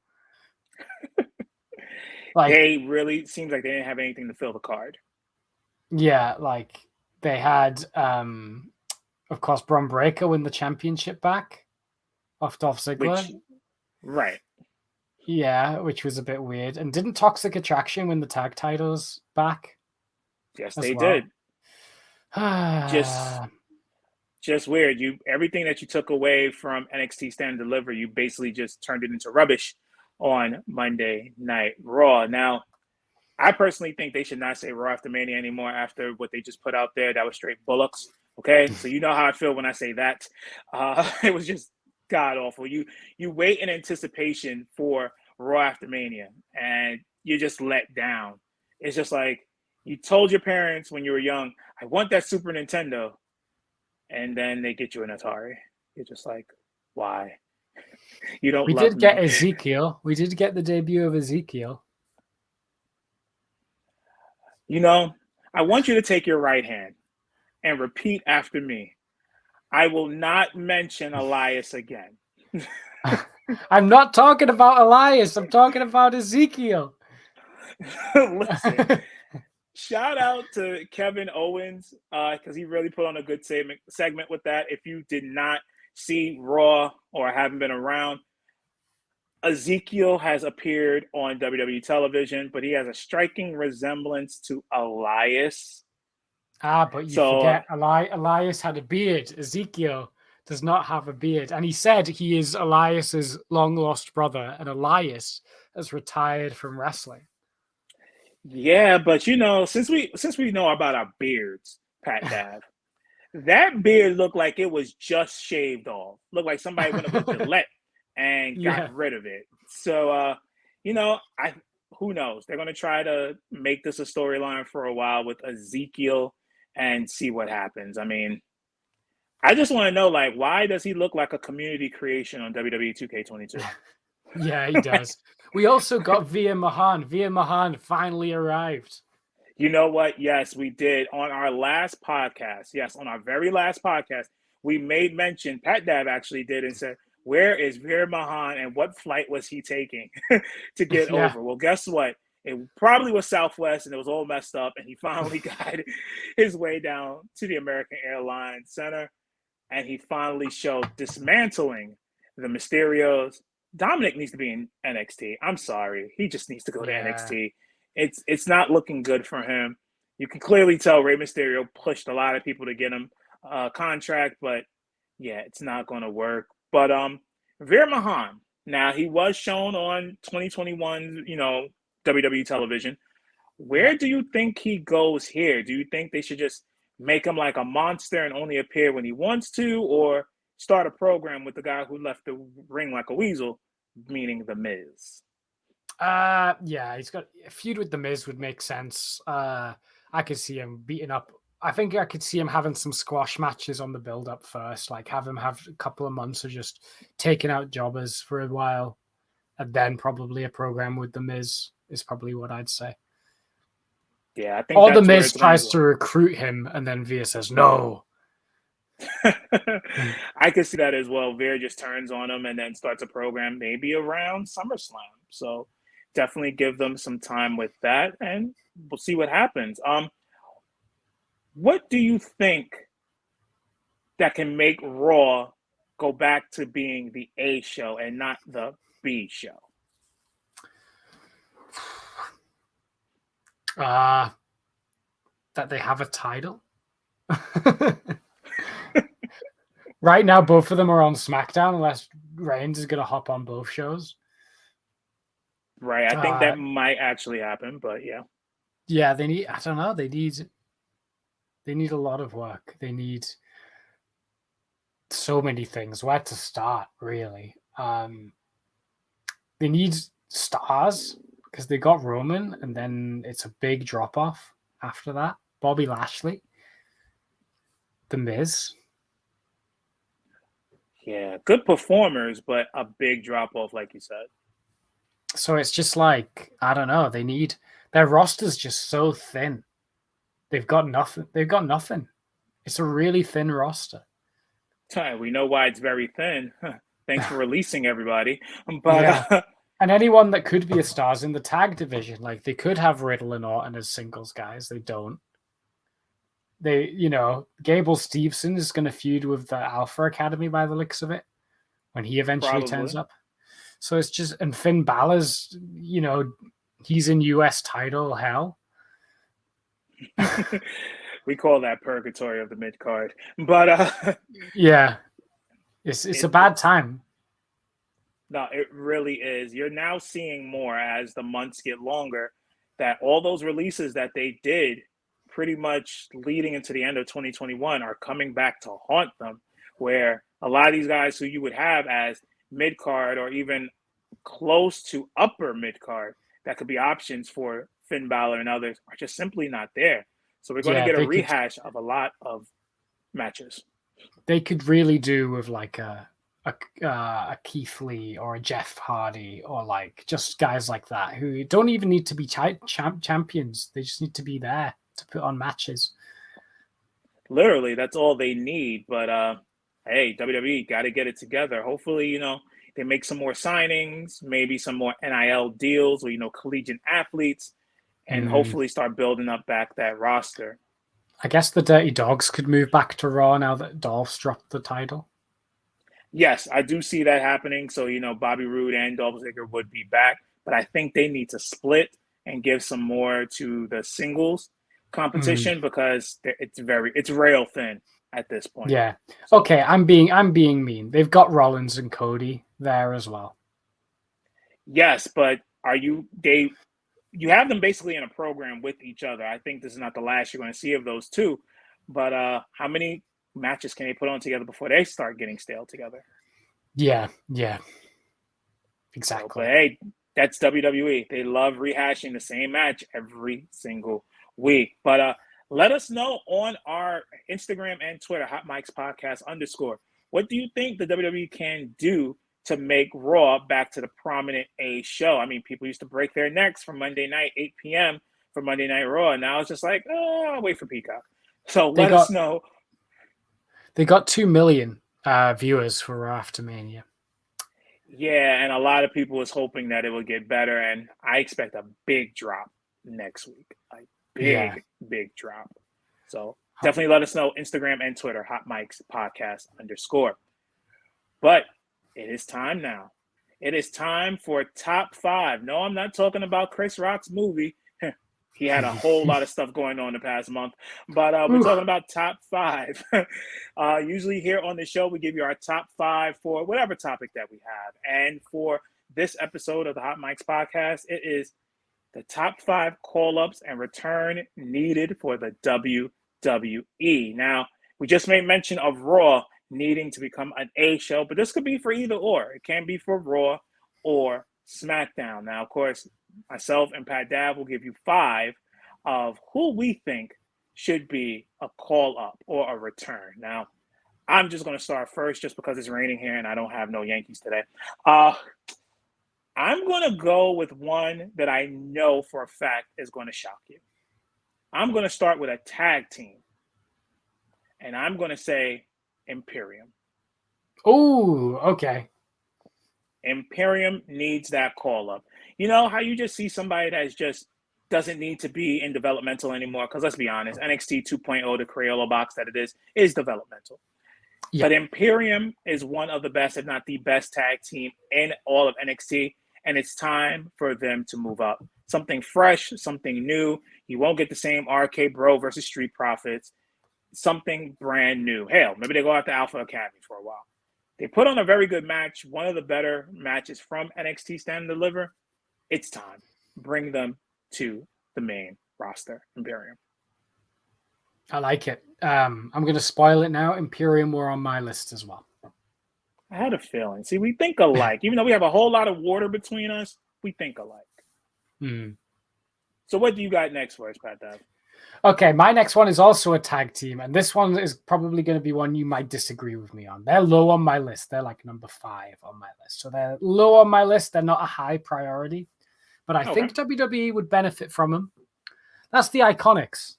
B: Like,
A: they really seems like they didn't have anything to fill the card.
B: yeah, like they had of course Braun Breaker win the championship back off Dolph Ziggler.
A: Right.
B: Yeah, which was a bit weird. And didn't Toxic Attraction win the tag titles back?
A: Yes, they did.
B: Just
A: just weird. Everything that you took away from NXT Stand and Deliver, you basically just turned it into rubbish on Monday Night Raw. Now, I personally think they should not say Raw after Mania anymore after what they just put out there. That was straight bullocks. Okay, so you know how I feel when I say that. It was just god awful. You wait in anticipation for Raw after Mania, and you're just let down. It's just like you told your parents when you were young, "I want that Super Nintendo," and then they get you an Atari. You're just like, why? You don't
B: we
A: love
B: did get
A: me.
B: Ezekiel. We did get the debut of Ezekiel.
A: I want you to take your right hand and repeat after me. I will not mention Elias again.
B: I'm not talking about Elias. I'm talking about Ezekiel.
A: Listen, Shout out to Kevin Owens because he really put on a good segment with that. If you did not see Raw or haven't been around, Ezekiel has appeared on WWE television, but he has a striking resemblance to Elias.
B: Ah, but you
A: So
B: forget Elias had a beard. Ezekiel does not have a beard. And he said he is Elias's long lost brother, and Elias has retired from wrestling.
A: yeah, but since we know about our beards, Pat Dav, that beard looked like it was just shaved off. Looked like somebody went up with Gillette and got
B: Yeah.
A: rid of it. So I who knows? They're gonna try to make this a storyline for a while with Ezekiel and see what happens. I mean, I just want to know, like, why does he look like a community creation on WWE 2K22?
B: Yeah, he does. We also got Veer Mahan. Veer Mahan finally arrived.
A: You know what? Yes, we did on our last podcast. Yes, on our very last podcast, we made mention. Pat Dab actually did and said, "Where is Veer Mahan and what flight was he taking to get
B: Yeah.
A: over?" Well, guess what? It probably was Southwest, and it was all messed up. And he finally got his way down to the American Airlines Center, and he finally showed dismantling the Mysterios. Dominic needs to be in NXT. I'm sorry, he just needs to go to
B: Yeah.
A: NXT. It's not looking good for him. You can clearly tell Rey Mysterio pushed a lot of people to get him a contract, but yeah, it's not going to work. But Veer Mahan. Now he was shown on 2021, WWE television.
B: Yeah.
A: Where do you think he goes here? Do you think they should just make him like a monster and only appear when he wants to, or start a program with the guy who left the ring like a weasel, meaning The Miz?
B: Yeah, he's got a feud with the Miz would make sense. I could see him beating up. I think I could see him having some squash matches on the build up first, like have him have a couple of months of just taking out jobbers for a while, and then probably a program with the Miz is probably what I'd say.
A: Yeah, I think
B: Or the
A: that's where
B: Miz
A: it's going to
B: tries
A: go.
B: to recruit him, and then Via says no.
A: I could see that as well. Veer just turns on him and then starts a program maybe around SummerSlam. So definitely give them some time with that, and we'll see what happens. What do you think that can make Raw go back to being the A show and not the B show?
B: That they have a title. Right now, both of them are on SmackDown, unless Reigns is going to hop on both shows.
A: Right. I think that might actually happen, but yeah.
B: Yeah, they need. I don't know. They need a lot of work. They need so many things. Where to start, really? They need stars because they got Roman, and then it's a big drop off after that. Bobby Lashley, The Miz.
A: Yeah, good performers, but a big drop off, like you said.
B: So it's just like, I don't know. They need their roster's just so thin. They've got nothing. They've got nothing. It's a really thin roster.
A: We know why it's very thin. Thanks for releasing everybody. But
B: Yeah. And anyone that could be a stars in the tag division, like they could have Riddle and Orton as singles guys. They don't. Gable Steveson is going to feud with the Alpha Academy by the looks of it when he eventually turns
A: probably.
B: up. So it's just, and Finn Balor's, he's in US title hell.
A: We call that purgatory of the mid card. But
B: yeah, it's a bad time.
A: No, it really is. You're now seeing more as the months get longer that all those releases that they did pretty much leading into the end of 2021 are coming back to haunt them, where a lot of these guys who you would have as mid card or even close to upper mid card that could be options for Finn Balor and others are just simply not there. So we're going to
B: Yeah,
A: get a rehash of a lot of matches.
B: They could really do with like a Keith Lee or a Jeff Hardy or like just guys like that who don't even need to be champions. They just need to be there to put on matches.
A: Literally, that's all they need. But hey, WWE got to get it together. Hopefully, they make some more signings, maybe some more NIL deals with collegiate athletes, and hopefully start building up back that roster.
B: I guess the Dirty Dogs could move back to Raw now that Dolph's dropped the title.
A: Yes, I do see that happening. So, Bobby Roode and Dolph Ziggler would be back, but I think they need to split and give some more to the singles competition because it's rail thin at this point.
B: Yeah. So, okay, I'm being mean. They've got Rollins and Cody there as well.
A: Yes, but you have them basically in a program with each other. I think this is not the last you're going to see of those two. But how many matches can they put on together before they start getting stale together?
B: Yeah. Exactly.
A: So, but hey, that's WWE. They love rehashing the same match every single week. But let us know on our Instagram and Twitter, Hot Mics Podcast _. What do you think the WWE can do to make Raw back to the prominent A show? I mean, people used to break their necks from Monday night, 8 p.m. for Monday Night Raw. And now it's just like, I'll wait for Peacock. So let us know.
B: They got 2 million viewers for Raw after Mania.
A: Yeah, and a lot of people was hoping that it would get better, and I expect a big drop next week. A big drop. So definitely let us know, Instagram and Twitter, Hot Mics Podcast _. But it is time now. It is time for top 5. No, I'm not talking about Chris Rock's movie. He had a whole lot of stuff going on the past month. But we're talking about top 5. Usually here on the show, we give you our top 5 for whatever topic that we have. And for this episode of the Hot Mics Podcast, it is the top 5 call-ups and return needed for the WWE. Now, we just made mention of Raw needing to become an A show, but this could be for either or. It can be for Raw or SmackDown. Now, of course, myself and Pat Dav will give you 5 of who we think should be a call-up or a return. Now, I'm just going to start first just because it's raining here and I don't have no Yankees today. I'm going to go with one that I know for a fact is going to shock you. I'm going to start with a tag team. And I'm going to say Imperium.
B: Oh, okay.
A: Imperium needs that call-up. You know how you just see somebody that just doesn't need to be in developmental anymore? Because let's be honest, NXT 2.0, the Crayola box that it is developmental. Yeah. But Imperium is one of the best, if not the best tag team in all of NXT. And it's time for them to move up. Something fresh, something new. You won't get the same RK Bro versus Street Profits. Something brand new. Hell, maybe they go out to Alpha Academy for a while. They put on a very good match, one of the better matches from NXT Stand and Deliver. It's time. Bring them to the main roster, Imperium.
B: I like it. I'm going to spoil it now. Imperium were on my list as well.
A: I had a feeling. See, we think alike. Even though we have a whole lot of water between us, we think alike. So what do you got next for us, Pat Dab?
B: Okay, my next one is also a tag team, and this one is probably going to be one you might disagree with me on. They're low on my list. They're like number 5 on my list. So they're low on my list. They're not a high priority, but I think WWE would benefit from them. That's the Iconics.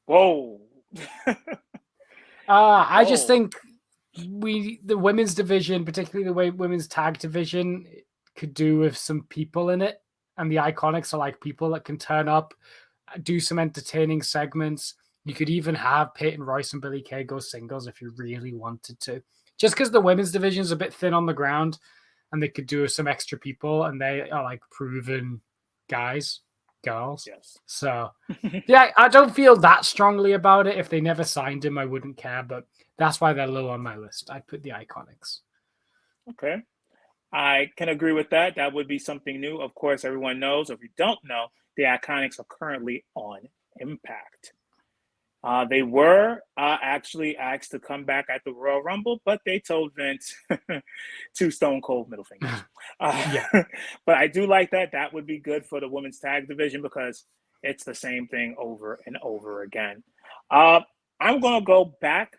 A: Whoa.
B: I just think the women's division, particularly the women's tag division, could do with some people in it. And the Iconics are like people that can turn up, do some entertaining segments. You could even have Peyton Royce and Billie Kay go singles if you really wanted to. Just because the women's division is a bit thin on the ground and they could do with some extra people and they are like proven girls.
A: Yes.
B: So, yeah, I don't feel that strongly about it. If they never signed him, I wouldn't care, but that's why they're low on my list. I'd put the Iconics.
A: Okay. I can agree with that. That would be something new. Of course, everyone knows, or if you don't know, the Iconics are currently on Impact. They were actually asked to come back at the Royal Rumble, but they told Vince 2 stone cold middle fingers. But I do like that. That would be good for the women's tag division because it's the same thing over and over again. I'm going to go back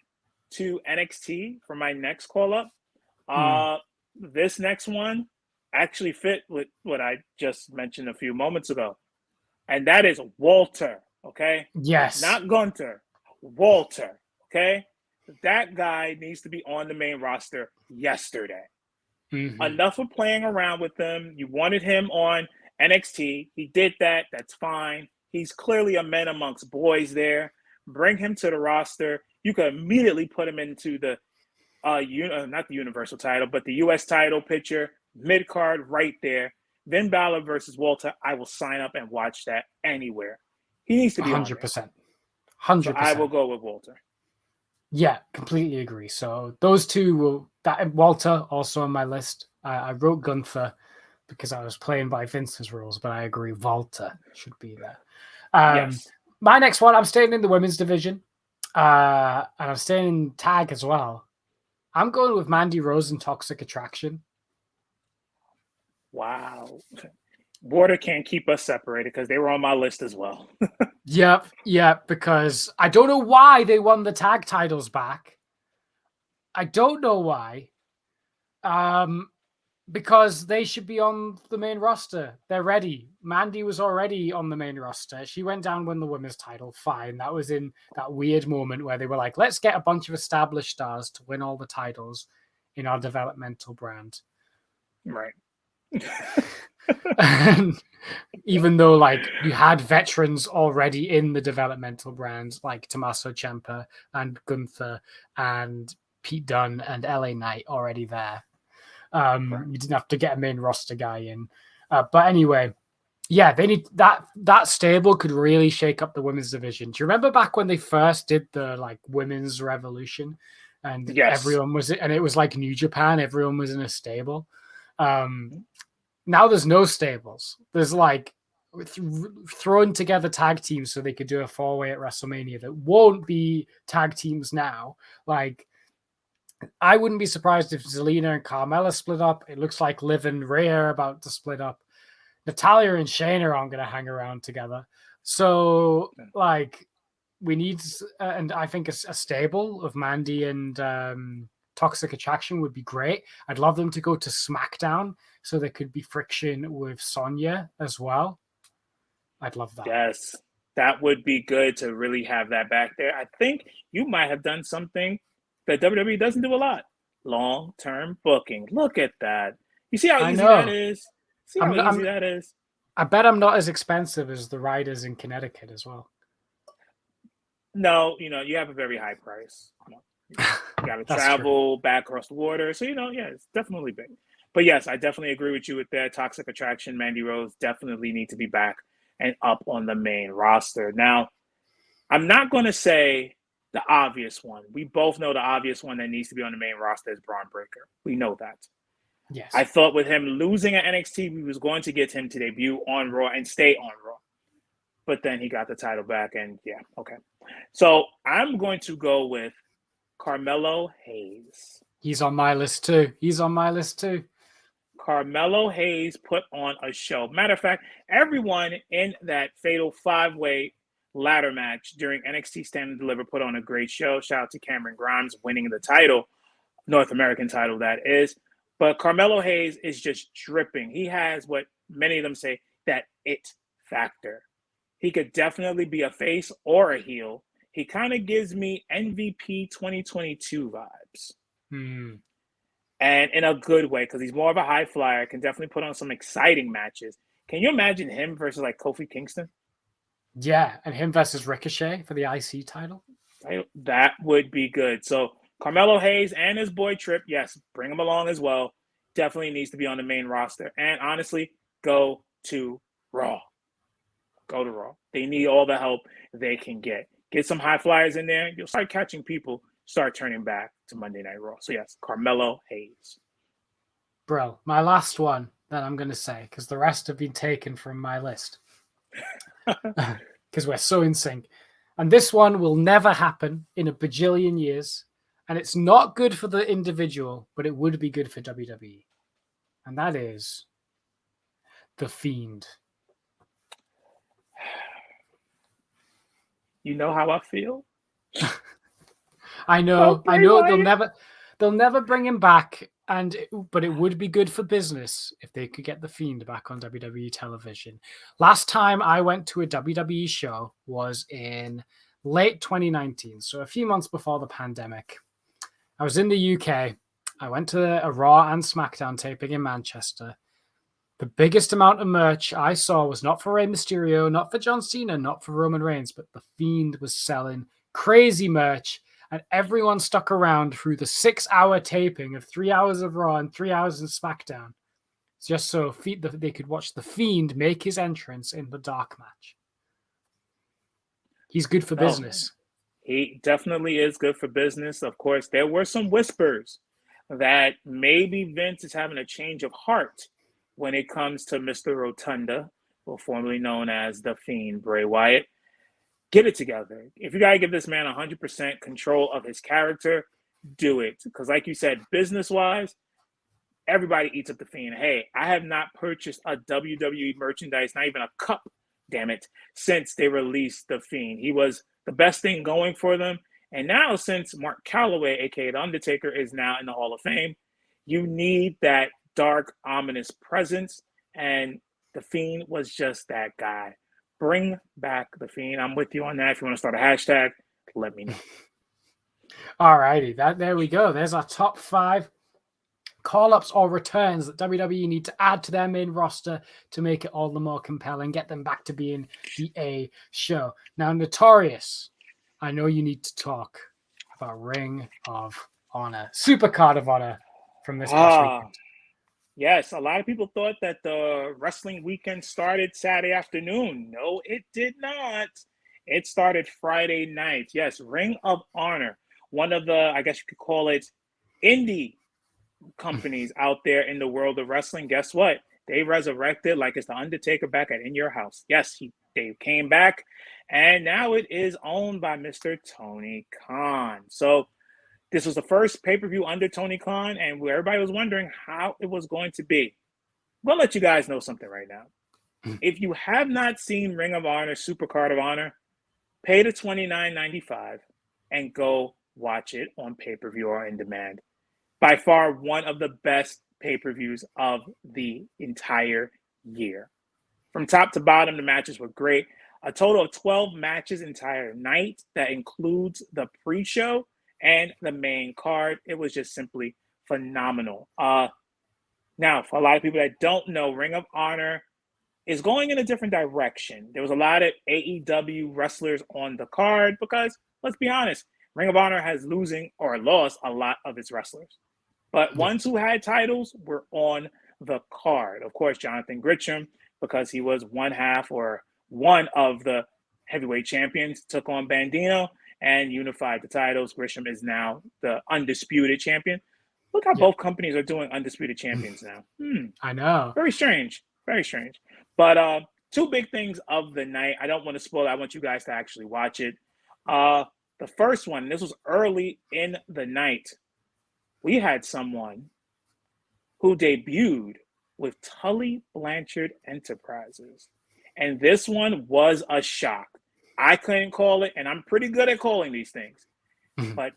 A: to NXT for my next call-up. This next one actually fit with what I just mentioned a few moments ago. And that is Walter, okay?
B: Yes.
A: Not Gunter, Walter, okay? That guy needs to be on the main roster yesterday. Enough of playing around with him. You wanted him on NXT. He did that. That's fine. He's clearly a man amongst boys there. Bring him to the roster. You could immediately put him into the not the Universal title, but the US title picture, mid card right there. Then Balor versus Walter. I will sign up and watch that anywhere. He needs to be on there.
B: 100%.
A: So I will
B: 100%.
A: go with Walter.
B: Yeah, completely agree. So those two will that Walter also on my list. I wrote Gunther because I was playing by Vince's rules, but I agree Walter should be there.
A: Yes.
B: My next one, I'm staying in the women's division, and I'm staying in tag as well. I'm going with Mandy Rose and Toxic Attraction.
A: Wow. Border can't keep us separated because they were on my list as well.
B: Yep, because I don't know why they won the tag titles back. I don't know why. Because they should be on the main roster. They're ready. Mandy was already on the main roster. She went down, won the women's title. Fine. That was in that weird moment where they were like, let's get a bunch of established stars to win all the titles in our developmental brand.
A: Right.
B: And even though like you had veterans already in the developmental brands like Tommaso Ciampa and Gunther and Pete Dunne and LA Knight already there. You didn't have to get a main roster guy in. But anyway, yeah, they need that stable could really shake up the women's division. Do you remember back when they first did the like women's revolution and
A: Yes.
B: everyone was, and it was like New Japan, everyone was in a stable. Now there's no stables. There's like thrown together tag teams so they could do a 4-way at WrestleMania that won't be tag teams now. Like, I wouldn't be surprised if Zelina and Carmella split up. It looks like Liv and Rhea are about to split up. Natalia and Shayna aren't going to hang around together. So, like, we need, and I think a stable of Mandy and Toxic Attraction would be great. I'd love them to go to SmackDown so there could be friction with Sonya as well. I'd love that.
A: Yes, that would be good to really have that back there. I think you might have done something that WWE doesn't do a lot. Long-term booking. Look at that. You see how easy that is? See how easy that is?
B: I bet I'm not as expensive as the riders in Connecticut as well.
A: No, you have a very high price. You got to travel back across the water. So, yeah, it's definitely big. But yes, I definitely agree with you with that. Toxic Attraction, Mandy Rose definitely need to be back and up on the main roster. Now, I'm not going to say the obvious one. We both know the obvious one that needs to be on the main roster is Braun Breaker. We know that.
B: Yes.
A: I thought with him losing at NXT, we was going to get him to debut on Raw and stay on Raw. But then he got the title back, and yeah, okay. So I'm going to go with Carmelo Hayes.
B: He's on my list too.
A: Carmelo Hayes put on a show. Matter of fact, everyone in that fatal 5-way ladder match during NXT Stand and Deliver put on a great show. Shout out to Cameron Grimes winning the title, North American title that is. But Carmelo Hayes is just dripping. He has what many of them say, that it factor. He could definitely be a face or a heel. He kind of gives me MVP 2022 vibes. And in a good way, because he's more of a high flyer, can definitely put on some exciting matches. Can you imagine him versus like Kofi Kingston?
B: Yeah, and him versus Ricochet for the IC title.
A: That would be good. So Carmelo Hayes and his boy Tripp, yes, bring him along as well. Definitely needs to be on the main roster. And honestly, go to Raw. Go to Raw. They need all the help they can get. Get some high flyers in there. You'll start catching people, start turning back to Monday Night Raw. So yes, Carmelo Hayes.
B: Bro, my last one that I'm going to say, because the rest have been taken from my list. Because we're so in sync. And this one will never happen in a bajillion years. And it's not good for the individual, but it would be good for WWE. And that is The Fiend.
A: You know how I feel?
B: I know they'll never bring him back, but it would be good for business if they could get The Fiend back on WWE television. Last time I went to a WWE show was in late 2019, so a few months before the pandemic. I was in the UK. I went to a Raw and SmackDown taping in Manchester. The biggest amount of merch I saw was not for Rey Mysterio, not for John Cena, not for Roman Reigns, but The Fiend was selling crazy merch, and everyone stuck around through the 6-hour taping of 3 hours of Raw and 3 hours of SmackDown, just so they could watch The Fiend make his entrance in the dark match. He's good for business.
A: He definitely is good for business. Of course, there were some whispers that maybe Vince is having a change of heart when it comes to Mr. Rotunda, or formerly known as The Fiend, Bray Wyatt. Get it together. If you got to give this man 100% control of his character, do it. Because like you said, business-wise, everybody eats up The Fiend. Hey, I have not purchased a WWE merchandise, not even a cup, damn it, since they released The Fiend. He was the best thing going for them. And now, since Mark Calloway, aka The Undertaker, is now in the Hall of Fame, you need that dark, ominous presence. And The Fiend was just that guy. Bring back The Fiend. I'm with you on that. If you want to start a hashtag, let me know.
B: All righty, there we go. There's our top 5 call-ups or returns that WWE need to add to their main roster to make it all the more compelling, get them back to being the A show. Now, Notorious, I know you need to talk about Ring of Honor, Supercard of Honor from this past weekend.
A: Yes, a lot of people thought that the wrestling weekend started Saturday afternoon. No, it did not. It started Friday night. Yes, Ring of Honor, one of the, I guess you could call it, indie companies out there in the world of wrestling. Guess what? They resurrected like it's the Undertaker back at In Your House. Yes, they came back, and now it is owned by Mr. Tony Khan. So this was the first pay-per-view under Tony Khan, and where everybody was wondering how it was going to be. I'm going to let you guys know something right now. If you have not seen Ring of Honor, Supercard of Honor, pay the $29.95 and go watch it on pay-per-view or in demand. By far, one of the best pay-per-views of the entire year. From top to bottom, the matches were great. A total of 12 matches entire night. That includes the pre-show and the main card. It was just simply phenomenal. Now, for a lot of people that don't know, Ring of Honor is going in a different direction. There was a lot of AEW wrestlers on the card because, let's be honest, Ring of Honor has lost a lot of its wrestlers. But ones who had titles were on the card. Of course, Jonathan Gresham, because he was one of the heavyweight champions, took on Bandino and unified the titles. Gresham is now the undisputed champion. Look how both companies are doing undisputed champions now.
B: I know.
A: Very strange. Very strange. But 2 big things of the night. I don't want to spoil it. I want you guys to actually watch it. The first one, this was early in the night. We had someone who debuted with Tully Blanchard Enterprises. And this one was a shock. I couldn't call it, and I'm pretty good at calling these things. But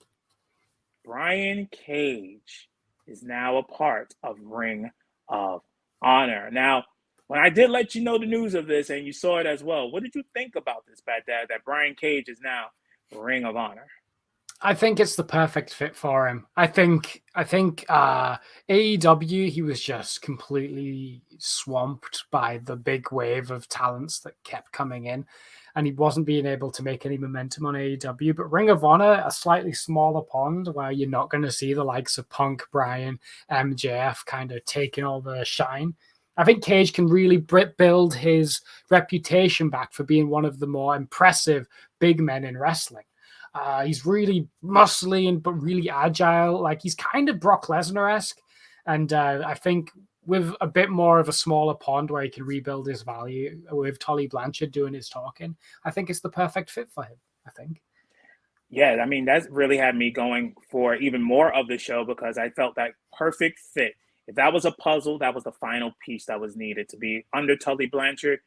A: Brian Cage is now a part of Ring of Honor. Now, when I did let you know the news of this, and you saw it as well, what did you think about this, Bad Dad, that Brian Cage is now Ring of Honor?
B: I think it's the perfect fit for him. I think AEW, he was just completely swamped by the big wave of talents that kept coming in, and he wasn't being able to make any momentum on AEW. But Ring of Honor, a slightly smaller pond where you're not going to see the likes of Punk, Bryan, MJF kind of taking all the shine. I think Cage can really build his reputation back for being one of the more impressive big men in wrestling. He's really muscly but really agile. Like, he's kind of Brock Lesnar-esque. And I think with a bit more of a smaller pond where he can rebuild his value with Tully Blanchard doing his talking, I think it's the perfect fit for him, I think.
A: Yeah, I mean, that really had me going for even more of the show because I felt that perfect fit. If that was a puzzle, that was the final piece that was needed to be under Tully Blanchard.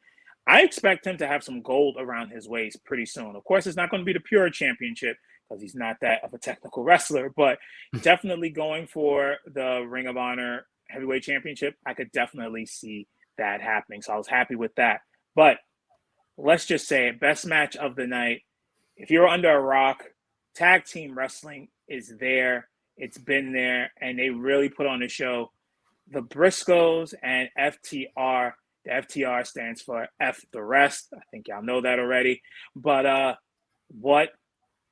A: I expect him to have some gold around his waist pretty soon. Of course, it's not going to be the pure championship because he's not that of a technical wrestler, but definitely going for the Ring of Honor heavyweight championship, I could definitely see that happening. So I was happy with that. But let's just say best match of the night. If you're under a rock, tag team wrestling is there. It's been there, and they really put on a show. the Briscoes and FTR. The FTR stands for F the rest. I think y'all know that already. But what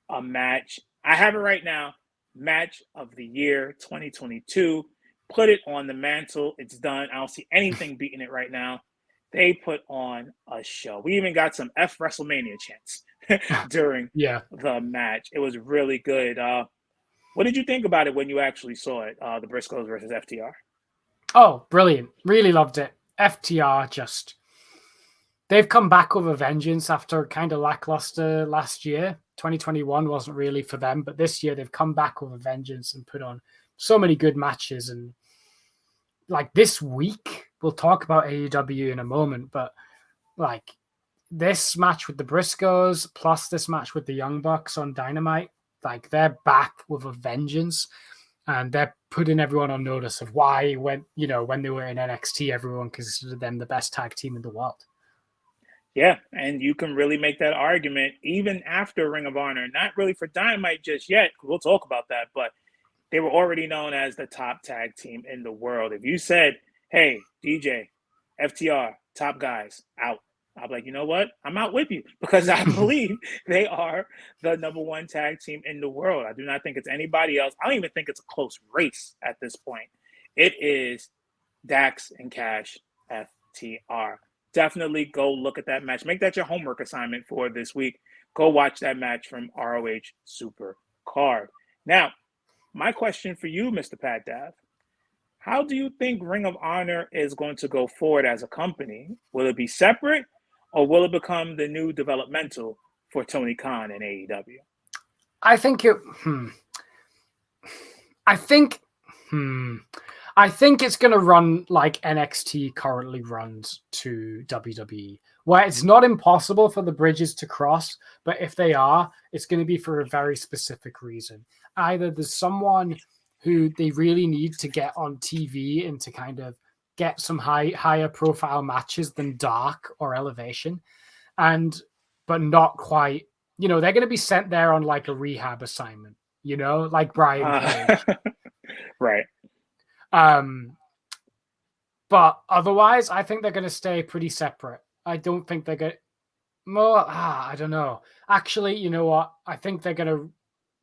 A: a match. I have it right now. Match of the year 2022. Put it on the mantle. It's done. I don't see anything beating it right now. They put on a show. We even got some F Wrestlemania chants during
B: Yeah.
A: the match. It was really good. What did you think about it when you actually saw it? The Briscoes versus FTR.
B: Oh, brilliant. Really loved it. FTR just they've come back with a vengeance after kind of lackluster last year. 2021 wasn't really for them, but this year they've come back with a vengeance and put on so many good matches. And like this week, we'll talk about AEW in a moment, but like this match with the Briscoes plus this match with the Young Bucks on Dynamite, like they're back with a vengeance. And they're putting everyone on notice of why when they were in NXT, everyone considered them the best tag team in the world.
A: Yeah, and you can really make that argument even after Ring of Honor. Not really for Dynamite just yet. We'll talk about that, but they were already known as the top tag team in the world. If you said, hey, DJ, FTR, top guys, out, I'll be like, you know what? I'm out with you because I believe they are the number one tag team in the world. I do not think it's anybody else. I don't even think it's a close race at this point. It is Dax and Cash, FTR. Definitely go look at that match. Make that your homework assignment for this week. Go watch that match from ROH Super Card. Now, my question for you, Mr. Pat Dav, how do you think Ring of Honor is going to go forward as a company? Will it be separate or will it become the new developmental for Tony Khan and AEW?
B: I think it. I think it's going to run like NXT currently runs to WWE, where it's not impossible for the bridges to cross, but if they are, it's going to be for a very specific reason. Either there's someone who they really need to get on TV and to kind of get some higher profile matches than Dark or Elevation, but not quite. They're going to be sent there on like a rehab assignment. Like Brian Cage.
A: Right.
B: But otherwise, I think they're going to stay pretty separate. I don't think they're going to more. I don't know. Actually, you know what? I think they're going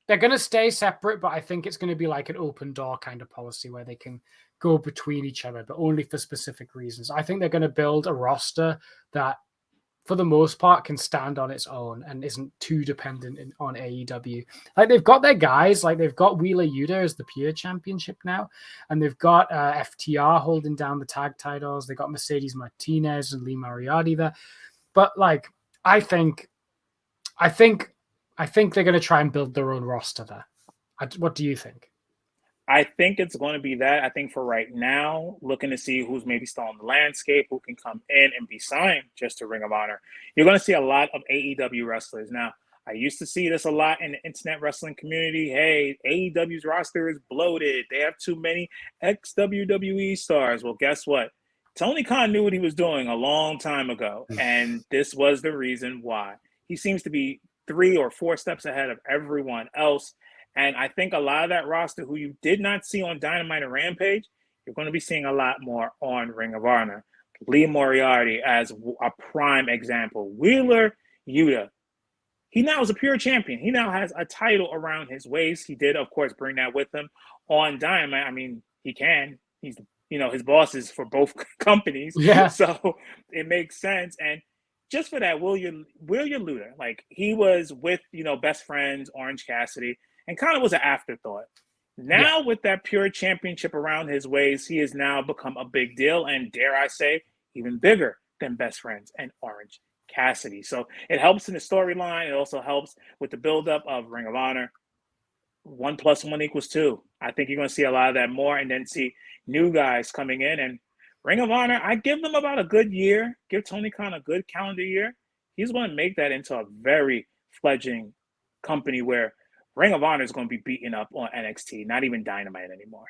B: to stay separate, but I think it's going to be like an open door kind of policy where they can go between each other, but only for specific reasons. I think they're going to build a roster that, for the most part, can stand on its own and isn't too dependent on AEW. Like they've got their guys, like they've got Wheeler Yuta as the Pure Championship now, and they've got FTR holding down the tag titles. They got Mercedes Martinez and Lee Moriarty there, but like I think they're going to try and build their own roster there. What do you think?
A: I think it's going to be that. I think for right now, looking to see who's maybe still on the landscape, who can come in and be signed just to Ring of Honor. You're going to see a lot of AEW wrestlers. Now, I used to see this a lot in the internet wrestling community. Hey, AEW's roster is bloated. They have too many ex-WWE stars. Well, guess what? Tony Khan knew what he was doing a long time ago, and this was the reason why. He seems to be 3 or 4 steps ahead of everyone else. And I think a lot of that roster who you did not see on Dynamite and Rampage, you're going to be seeing a lot more on Ring of Honor. Lee Moriarty as a prime example. Wheeler Yuta. He now is a pure champion. He now has a title around his waist. He did, of course, bring that with him on Dynamite. I mean, he can. He's, his boss is for both companies.
B: Yeah.
A: So it makes sense. And just for that, William Luter, like he was with, best friends, Orange Cassidy, and kind of was an afterthought. Now with that pure championship around his waist, he has now become a big deal and, dare I say, even bigger than best friends and Orange Cassidy. So it helps in the storyline. It also helps with the buildup of Ring of Honor. 1 + 1 = 2. I think you're going to see a lot of that more and then see new guys coming in. And Ring of Honor, I give them about a good year. Give Tony Khan a good calendar year. He's going to make that into a very fledgling company where Ring of Honor is going to be beaten up on NXT, not even Dynamite anymore.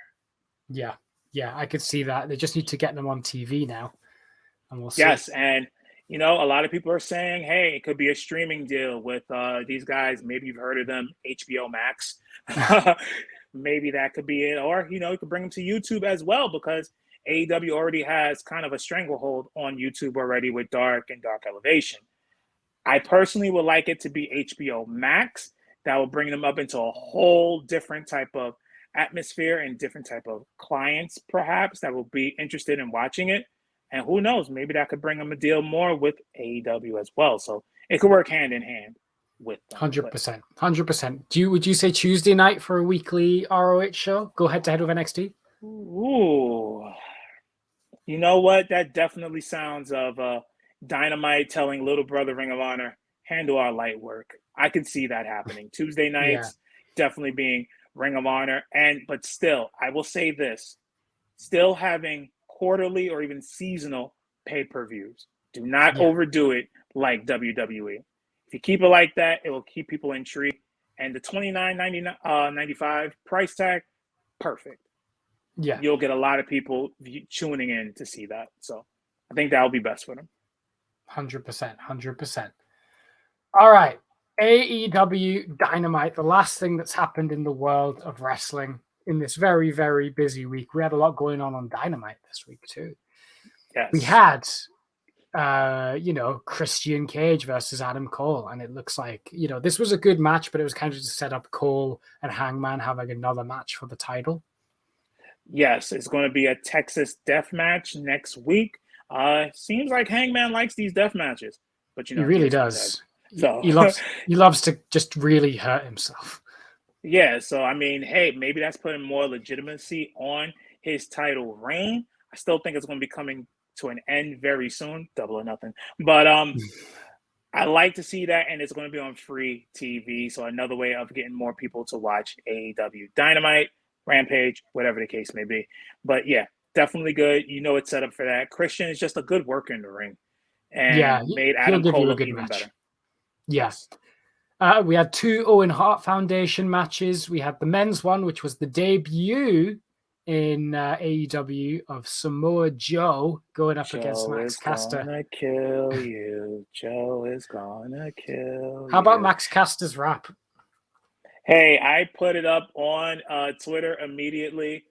B: Yeah, I could see that. They just need to get them on TV now, and we'll see.
A: Yes, and a lot of people are saying, hey, it could be a streaming deal with these guys. Maybe you've heard of them, HBO Max. Maybe that could be it. Or, you could bring them to YouTube as well, because AEW already has kind of a stranglehold on YouTube already with Dark and Dark Elevation. I personally would like it to be HBO Max. That will bring them up into a whole different type of atmosphere and different type of clients, perhaps, that will be interested in watching it. And who knows, maybe that could bring them a deal more with AEW as well. So it could work hand in hand with them.
B: 100%. 100%. Would you say Tuesday night for a weekly ROH show? Go head to head with NXT?
A: Ooh. You know what? That definitely sounds of Dynamite telling Little Brother Ring of Honor, handle our light work. I could see that happening. Tuesday nights definitely being Ring of Honor. But still, I will say this, still having quarterly or even seasonal pay-per-views. Do not overdo it like WWE. If you keep it like that, it will keep people intrigued. And the $29.95 price tag, perfect.
B: Yeah.
A: You'll get a lot of people tuning in to see that. So I think that'll be best for them.
B: 100%. 100%. All right. AEW Dynamite, the last thing that's happened in the world of wrestling in this very, very busy week. We had a lot going on Dynamite this week too.
A: Yes.
B: We had, Christian Cage versus Adam Cole. And it looks like, this was a good match, but it was kind of to set up Cole and Hangman having another match for the title.
A: Yes, it's going to be a Texas death match next week. Seems like Hangman likes these death matches, but
B: he really does.
A: So
B: he loves to just really hurt himself.
A: Yeah, so I mean, hey, maybe that's putting more legitimacy on his title reign. I still think it's going to be coming to an end very soon, Double or Nothing. But I like to see that, and it's going to be on free TV. So another way of getting more people to watch AEW Dynamite, Rampage, whatever the case may be. But yeah, definitely good. It's set up for that. Christian is just a good worker in the ring, and made Adam Cole look even better.
B: Yes. We had 2 Owen Hart Foundation matches. We had the men's one, which was the debut in AEW of Samoa Joe going up against Max Caster.
A: Joe is gonna kill you. Joe is gonna kill you.
B: How about Max Caster's rap?
A: Hey, I put it up on Twitter immediately.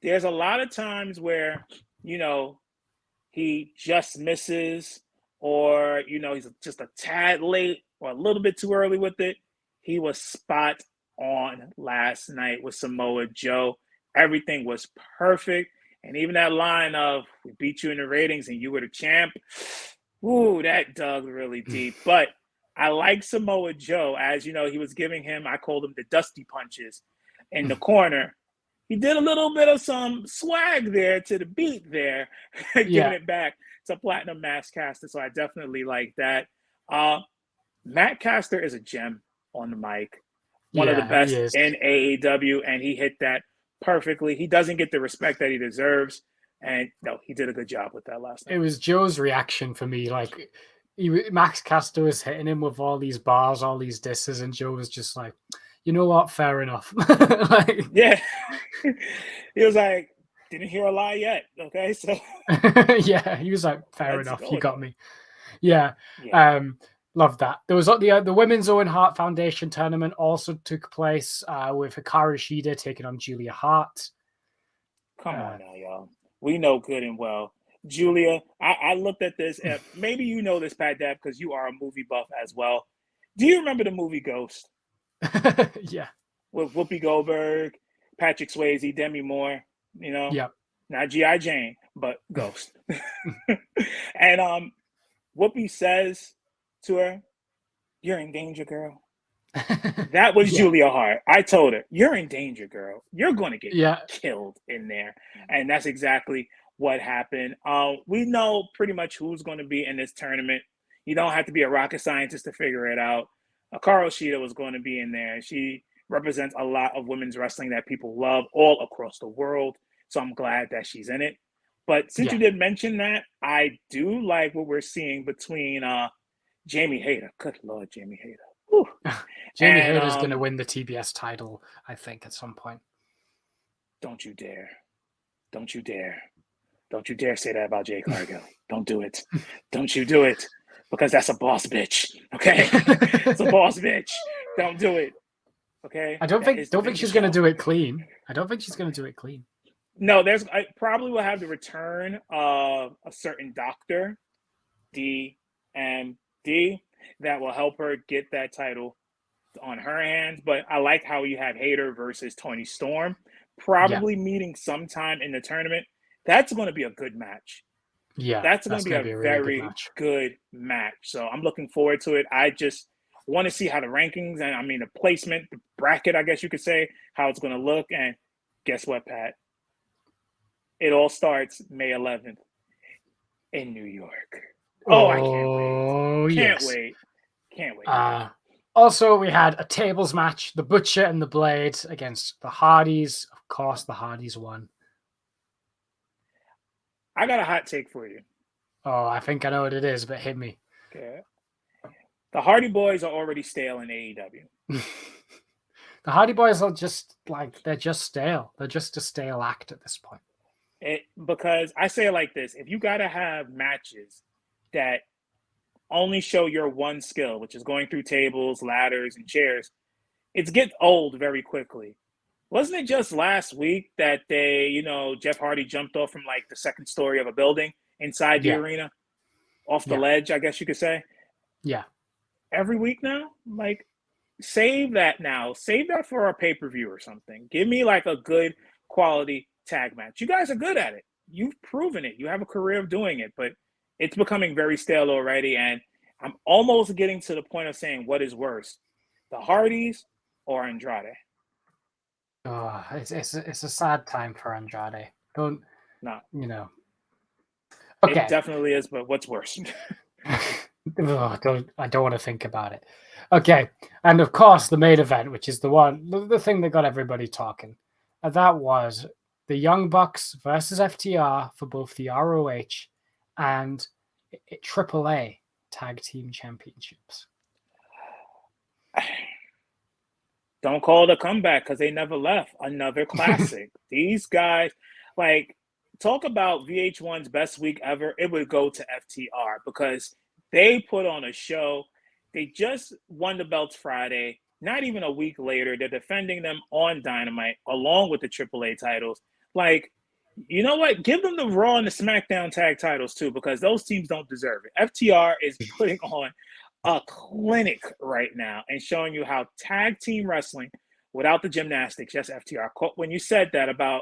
A: There's a lot of times where, he just misses, or, he's just a tad late or a little bit too early with it. He was spot on last night with Samoa Joe. Everything was perfect. And even that line of, we beat you in the ratings and you were the champ. Ooh, that dug really deep. But I like Samoa Joe, as he was giving him, I called him the dusty punches in the corner. He did a little bit of some swag there to the beat there, giving it back to Platinum Max Caster. So I definitely like that. Matt Caster is a gem on the mic. One of the best in AEW, and he hit that perfectly. He doesn't get the respect that he deserves. And no, he did a good job with that last night.
B: It was Joe's reaction for me. Like, Max Caster was hitting him with all these bars, all these disses, and Joe was just like, you know what? Fair enough.
A: Yeah. He was like, didn't hear a lie yet. Okay. So
B: yeah, he was like, fair enough. You got me. Yeah. Love that. There was the Women's Owen Hart Foundation tournament also took place with Hikaru Shida taking on Julia Hart.
A: Come on now, y'all. We know good and well. Julia, I looked at this, and maybe you know this, Pat Dab, because you are a movie buff as well. Do you remember the movie Ghost?
B: Yeah.
A: With Whoopi Goldberg, Patrick Swayze, Demi Moore,
B: Yep.
A: Not G.I. Jane, but Ghost. And Whoopi says to her, "You're in danger, girl." That was Julia Hart. I told her, "You're in danger, girl. You're going to get killed in there." And that's exactly what happened. We know pretty much who's going to be in this tournament. You don't have to be a rocket scientist to figure it out. Hikaru Shida was going to be in there. She represents a lot of women's wrestling that people love all across the world. So I'm glad that she's in it. But since you did mention that, I do like what we're seeing between Jamie Hayter. Good Lord, Jamie Hayter.
B: Jamie Hayter is going to win the TBS title, I think, at some point.
A: Don't you dare. Don't you dare. Don't you dare say that about Jay Cargill. Don't do it. Don't you do it. Because that's a boss bitch. Okay? It's a boss bitch. Don't do it. Okay?
B: I don't think she's going to do it clean. I don't think she's going to do it clean.
A: No, I probably will have the return of a certain doctor, DMD, that will help her get that title on her hands. But I like how you have Hayter versus Tony Storm,
B: Yeah,
A: probably meeting sometime in the tournament. That's going to be a good match.
B: yeah,
A: That's going
B: that's
A: to be
B: going to
A: a
B: be a really good
A: very
B: match.
A: good match. So I'm looking forward to it. I just want to see how the rankings and I mean the placement, the bracket, I guess you could say, how it's going to look. And guess what, Pat? It all starts May 11th in New York. Oh, I can't wait.
B: Oh
A: Can't
B: yes.
A: wait. Can't wait.
B: Uh, Also, we had a tables match: the Butcher and the Blade against the Hardys. Of course, the Hardys won.
A: I got a hot take for you.
B: Oh, I think I know what it is, but hit me.
A: Okay. The Hardy Boys are already stale in AEW.
B: The Hardy Boys are just like they're just stale. They're just a stale act at this point.
A: Because I say it like this: if you got to have matches that only show your one skill, which is going through tables, ladders, and chairs, it gets old very quickly. Wasn't it just last week that Jeff Hardy jumped off from like the second story of a building inside the
B: Yeah,
A: arena, off the
B: yeah,
A: ledge, I guess you could say?
B: yeah.
A: Every week now? Like, save that now. Save that for our pay per view or something. Give me like a good quality tag match. You guys are good at it. You've proven it. You have a career of doing it, but it's becoming very stale already. And I'm almost getting to the point of saying what is worse, the Hardys or Andrade?
B: Oh, it's a sad time for Andrade. Don't
A: No,
B: you know?
A: it
B: Okay.
A: definitely is, but what's worse?
B: I don't want to think about it. Okay, and of course the main event, which is the thing that got everybody talking, and that was the Young Bucks versus FTR for both the ROH and AAA Tag Team Championships.
A: Don't call it a comeback because they never left. Another classic. These guys, like, talk about VH1's best week ever. It would go to FTR because they put on a show. They just won the belts Friday. Not even a week later, they're defending them on Dynamite along with the AAA titles. Like, you know what? Give them the Raw and the SmackDown tag titles too, because those teams don't deserve it. FTR is putting on a clinic right now and showing you how tag team wrestling without the gymnastics, yes, FTR. When you said that about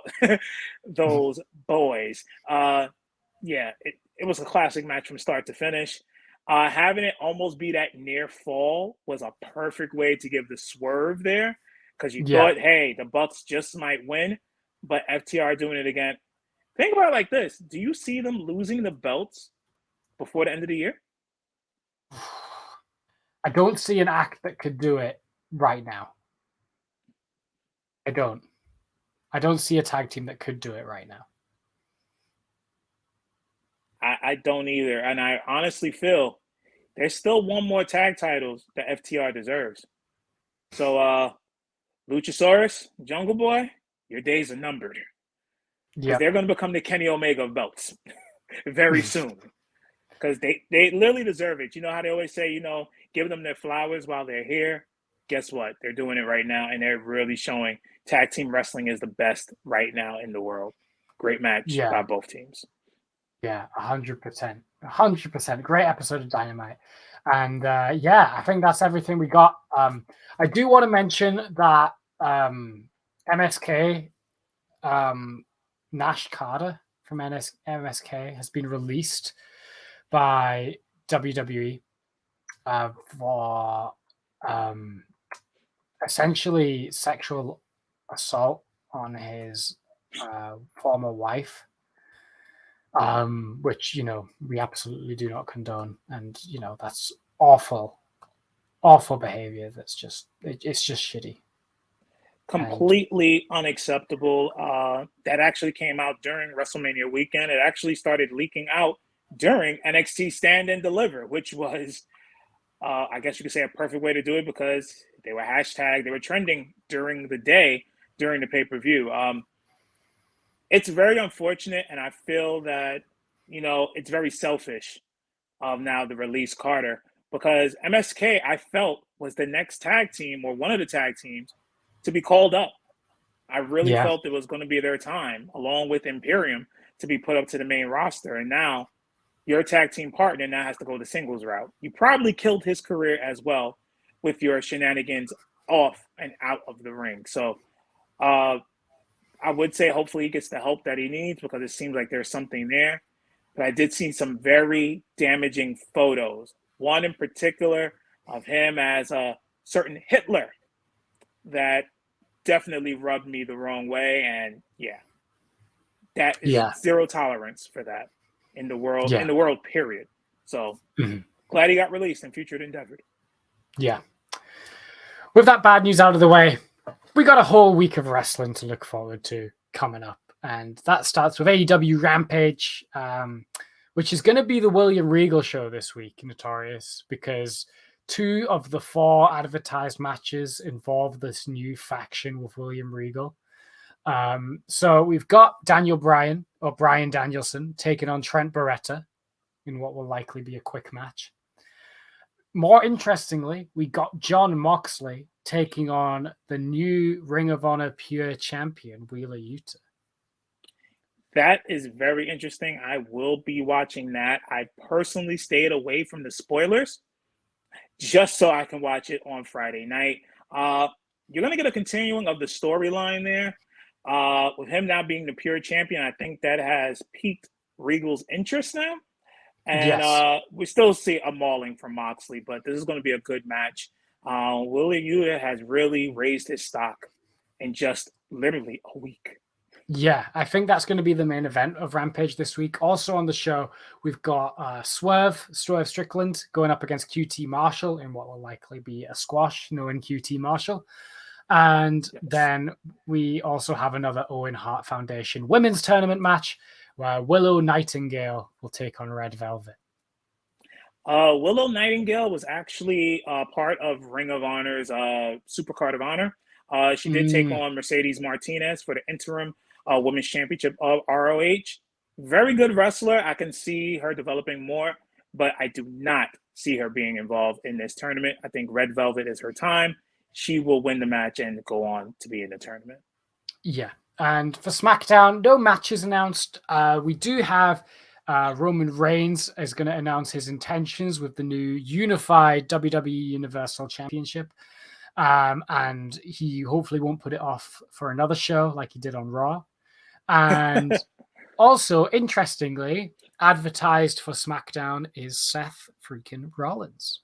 A: those boys, yeah, it was a classic match from start to finish. Having it almost be that near fall was a perfect way to give the swerve there because you
B: Yeah.
A: thought, hey, the Bucks just might win, but FTR doing it again. Think about it like this: do you see them losing the belts before the end of the year?
B: I don't see an act that could do it right now. I don't. I don't see a tag team that could do it right now.
A: I don't either. And I honestly feel there's still one more tag titles that FTR deserves. So Luchasaurus, Jungle Boy, your days are numbered. Because
B: Yep.
A: they're going to become the Kenny Omega of belts very soon. Because they literally deserve it. You know how they always say, give them their flowers while they're here? Guess what? They're doing it right now, and they're really showing tag team wrestling is the best right now in the world. Great match by
B: Yeah.
A: both teams.
B: Yeah, 100%. 100%. Great episode of Dynamite. And yeah, I think that's everything we got. I do want to mention that MSK, Nash Carter from MSK, has been released by WWE for essentially sexual assault on his former wife, which we absolutely do not condone, and that's awful, awful behavior. That's it's just shitty. And
A: Completely unacceptable. That actually came out during WrestleMania weekend. It actually started leaking out during NXT Stand and Deliver, which was, I guess you could say, a perfect way to do it because they were hashtag, they were trending during the day during the pay per view. It's very unfortunate, and I feel that it's very selfish of now the release Carter because MSK I felt was the next tag team or one of the tag teams to be called up. I really
B: Yeah.
A: felt it was going to be their time, along with Imperium, to be put up to the main roster. And now your tag team partner now has to go the singles route. You probably killed his career as well with your shenanigans off and out of the ring. So uh, I would say hopefully he gets the help that he needs because it seems like there's something there. But I did see some very damaging photos. One in particular of him as a certain Hitler that definitely rubbed me the wrong way. And yeah, that is
B: Yeah.
A: zero tolerance for that in
B: Yeah.
A: the world, period. So
B: Mhm.
A: glad he got released and future endeavored.
B: Yeah. With that bad news out of the way, we got a whole week of wrestling to look forward to coming up. And that starts with AEW Rampage, which is going to be the William Regal show this week, Notorious, because 2 of the 4 advertised matches involve this new faction with William Regal. So we've got Daniel Bryan, or Bryan Danielson, taking on Trent Beretta in what will likely be a quick match. More interestingly, we got Jon Moxley taking on the new Ring of Honor Pure Champion, Wheeler Yuta.
A: That is very interesting. I will be watching that. I personally stayed away from the spoilers just so I can watch it on Friday night. You're going to get a continuing of the storyline there. With him now being the pure champion, I think that has piqued Regal's interest now. And
B: Yes.
A: we still see a mauling from Moxley, but this is going to be a good match. Willie Yuta has really raised his stock in just literally a week.
B: Yeah, I think that's going to be the main event of Rampage this week. Also on the show, we've got Swerve Strickland going up against QT Marshall in what will likely be a squash, knowing QT Marshall. And
A: Yes.
B: then we also have another Owen Hart Foundation women's tournament match where Willow Nightingale will take on Red Velvet.
A: Willow Nightingale was actually part of Ring of Honor's Supercard of Honor. She did take on Mercedes Martinez for the interim Women's Championship of ROH. Very good wrestler. I can see her developing more, but I do not see her being involved in this tournament. I think Red Velvet is her time. She will win the match and go on to be in the tournament.
B: Yeah. And for SmackDown, no matches announced. We do have Roman Reigns is going to announce his intentions with the new unified WWE Universal Championship. And he hopefully won't put it off for another show like he did on Raw. And also, interestingly, advertised for SmackDown is Seth freaking Rollins.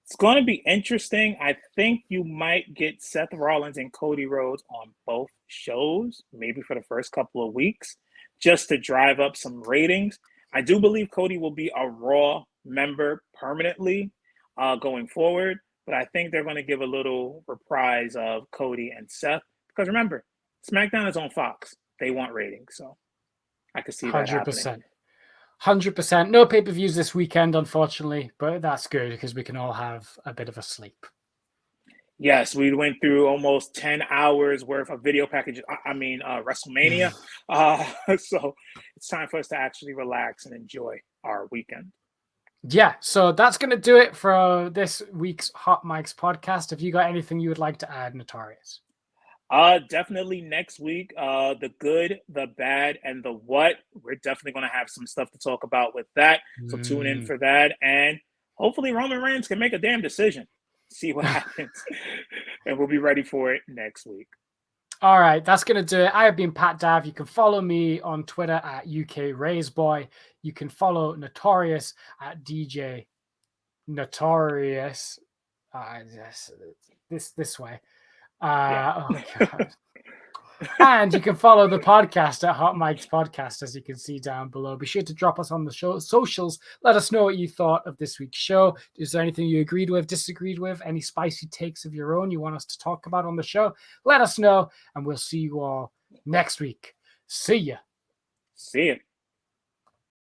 A: It's going to be interesting. I think you might get Seth Rollins and Cody Rhodes on both shows, maybe for the first couple of weeks, just to drive up some ratings. I do believe Cody will be a Raw member permanently going forward, but I think they're going to give a little reprise of Cody and Seth because remember, SmackDown is on Fox. They want ratings, so I could see that happening.
B: 100%. 100%. No pay-per-views this weekend, unfortunately, but that's good because we can all have a bit of a sleep.
A: Yes, we went through almost 10 hours worth of video packages. WrestleMania. So it's time for us to actually relax and enjoy our weekend.
B: Yeah, so that's going to do it for this week's Hot Mics podcast. Have you got anything you would like to add, Notorious?
A: Definitely next week, the good, the bad, and the what. We're definitely going to have some stuff to talk about with that. So tune in for that. And hopefully Roman Reigns can make a damn decision. See what happens. And we'll be ready for it next week.
B: All right, that's going to do it. I have been Pat Dav. You can follow me on Twitter at UK Raiseboy. You can follow Notorious at DJ Notorious. This way. Oh God. And you can follow the podcast at Hot Mike's Podcast, as you can see down below. Be sure to drop us on the show socials. Let us know what you thought of this week's show. Is there anything you agreed with, disagreed with, any spicy takes of your own you want us to talk about on the show? Let us know, and we'll see you all next week. See ya.
A: See ya.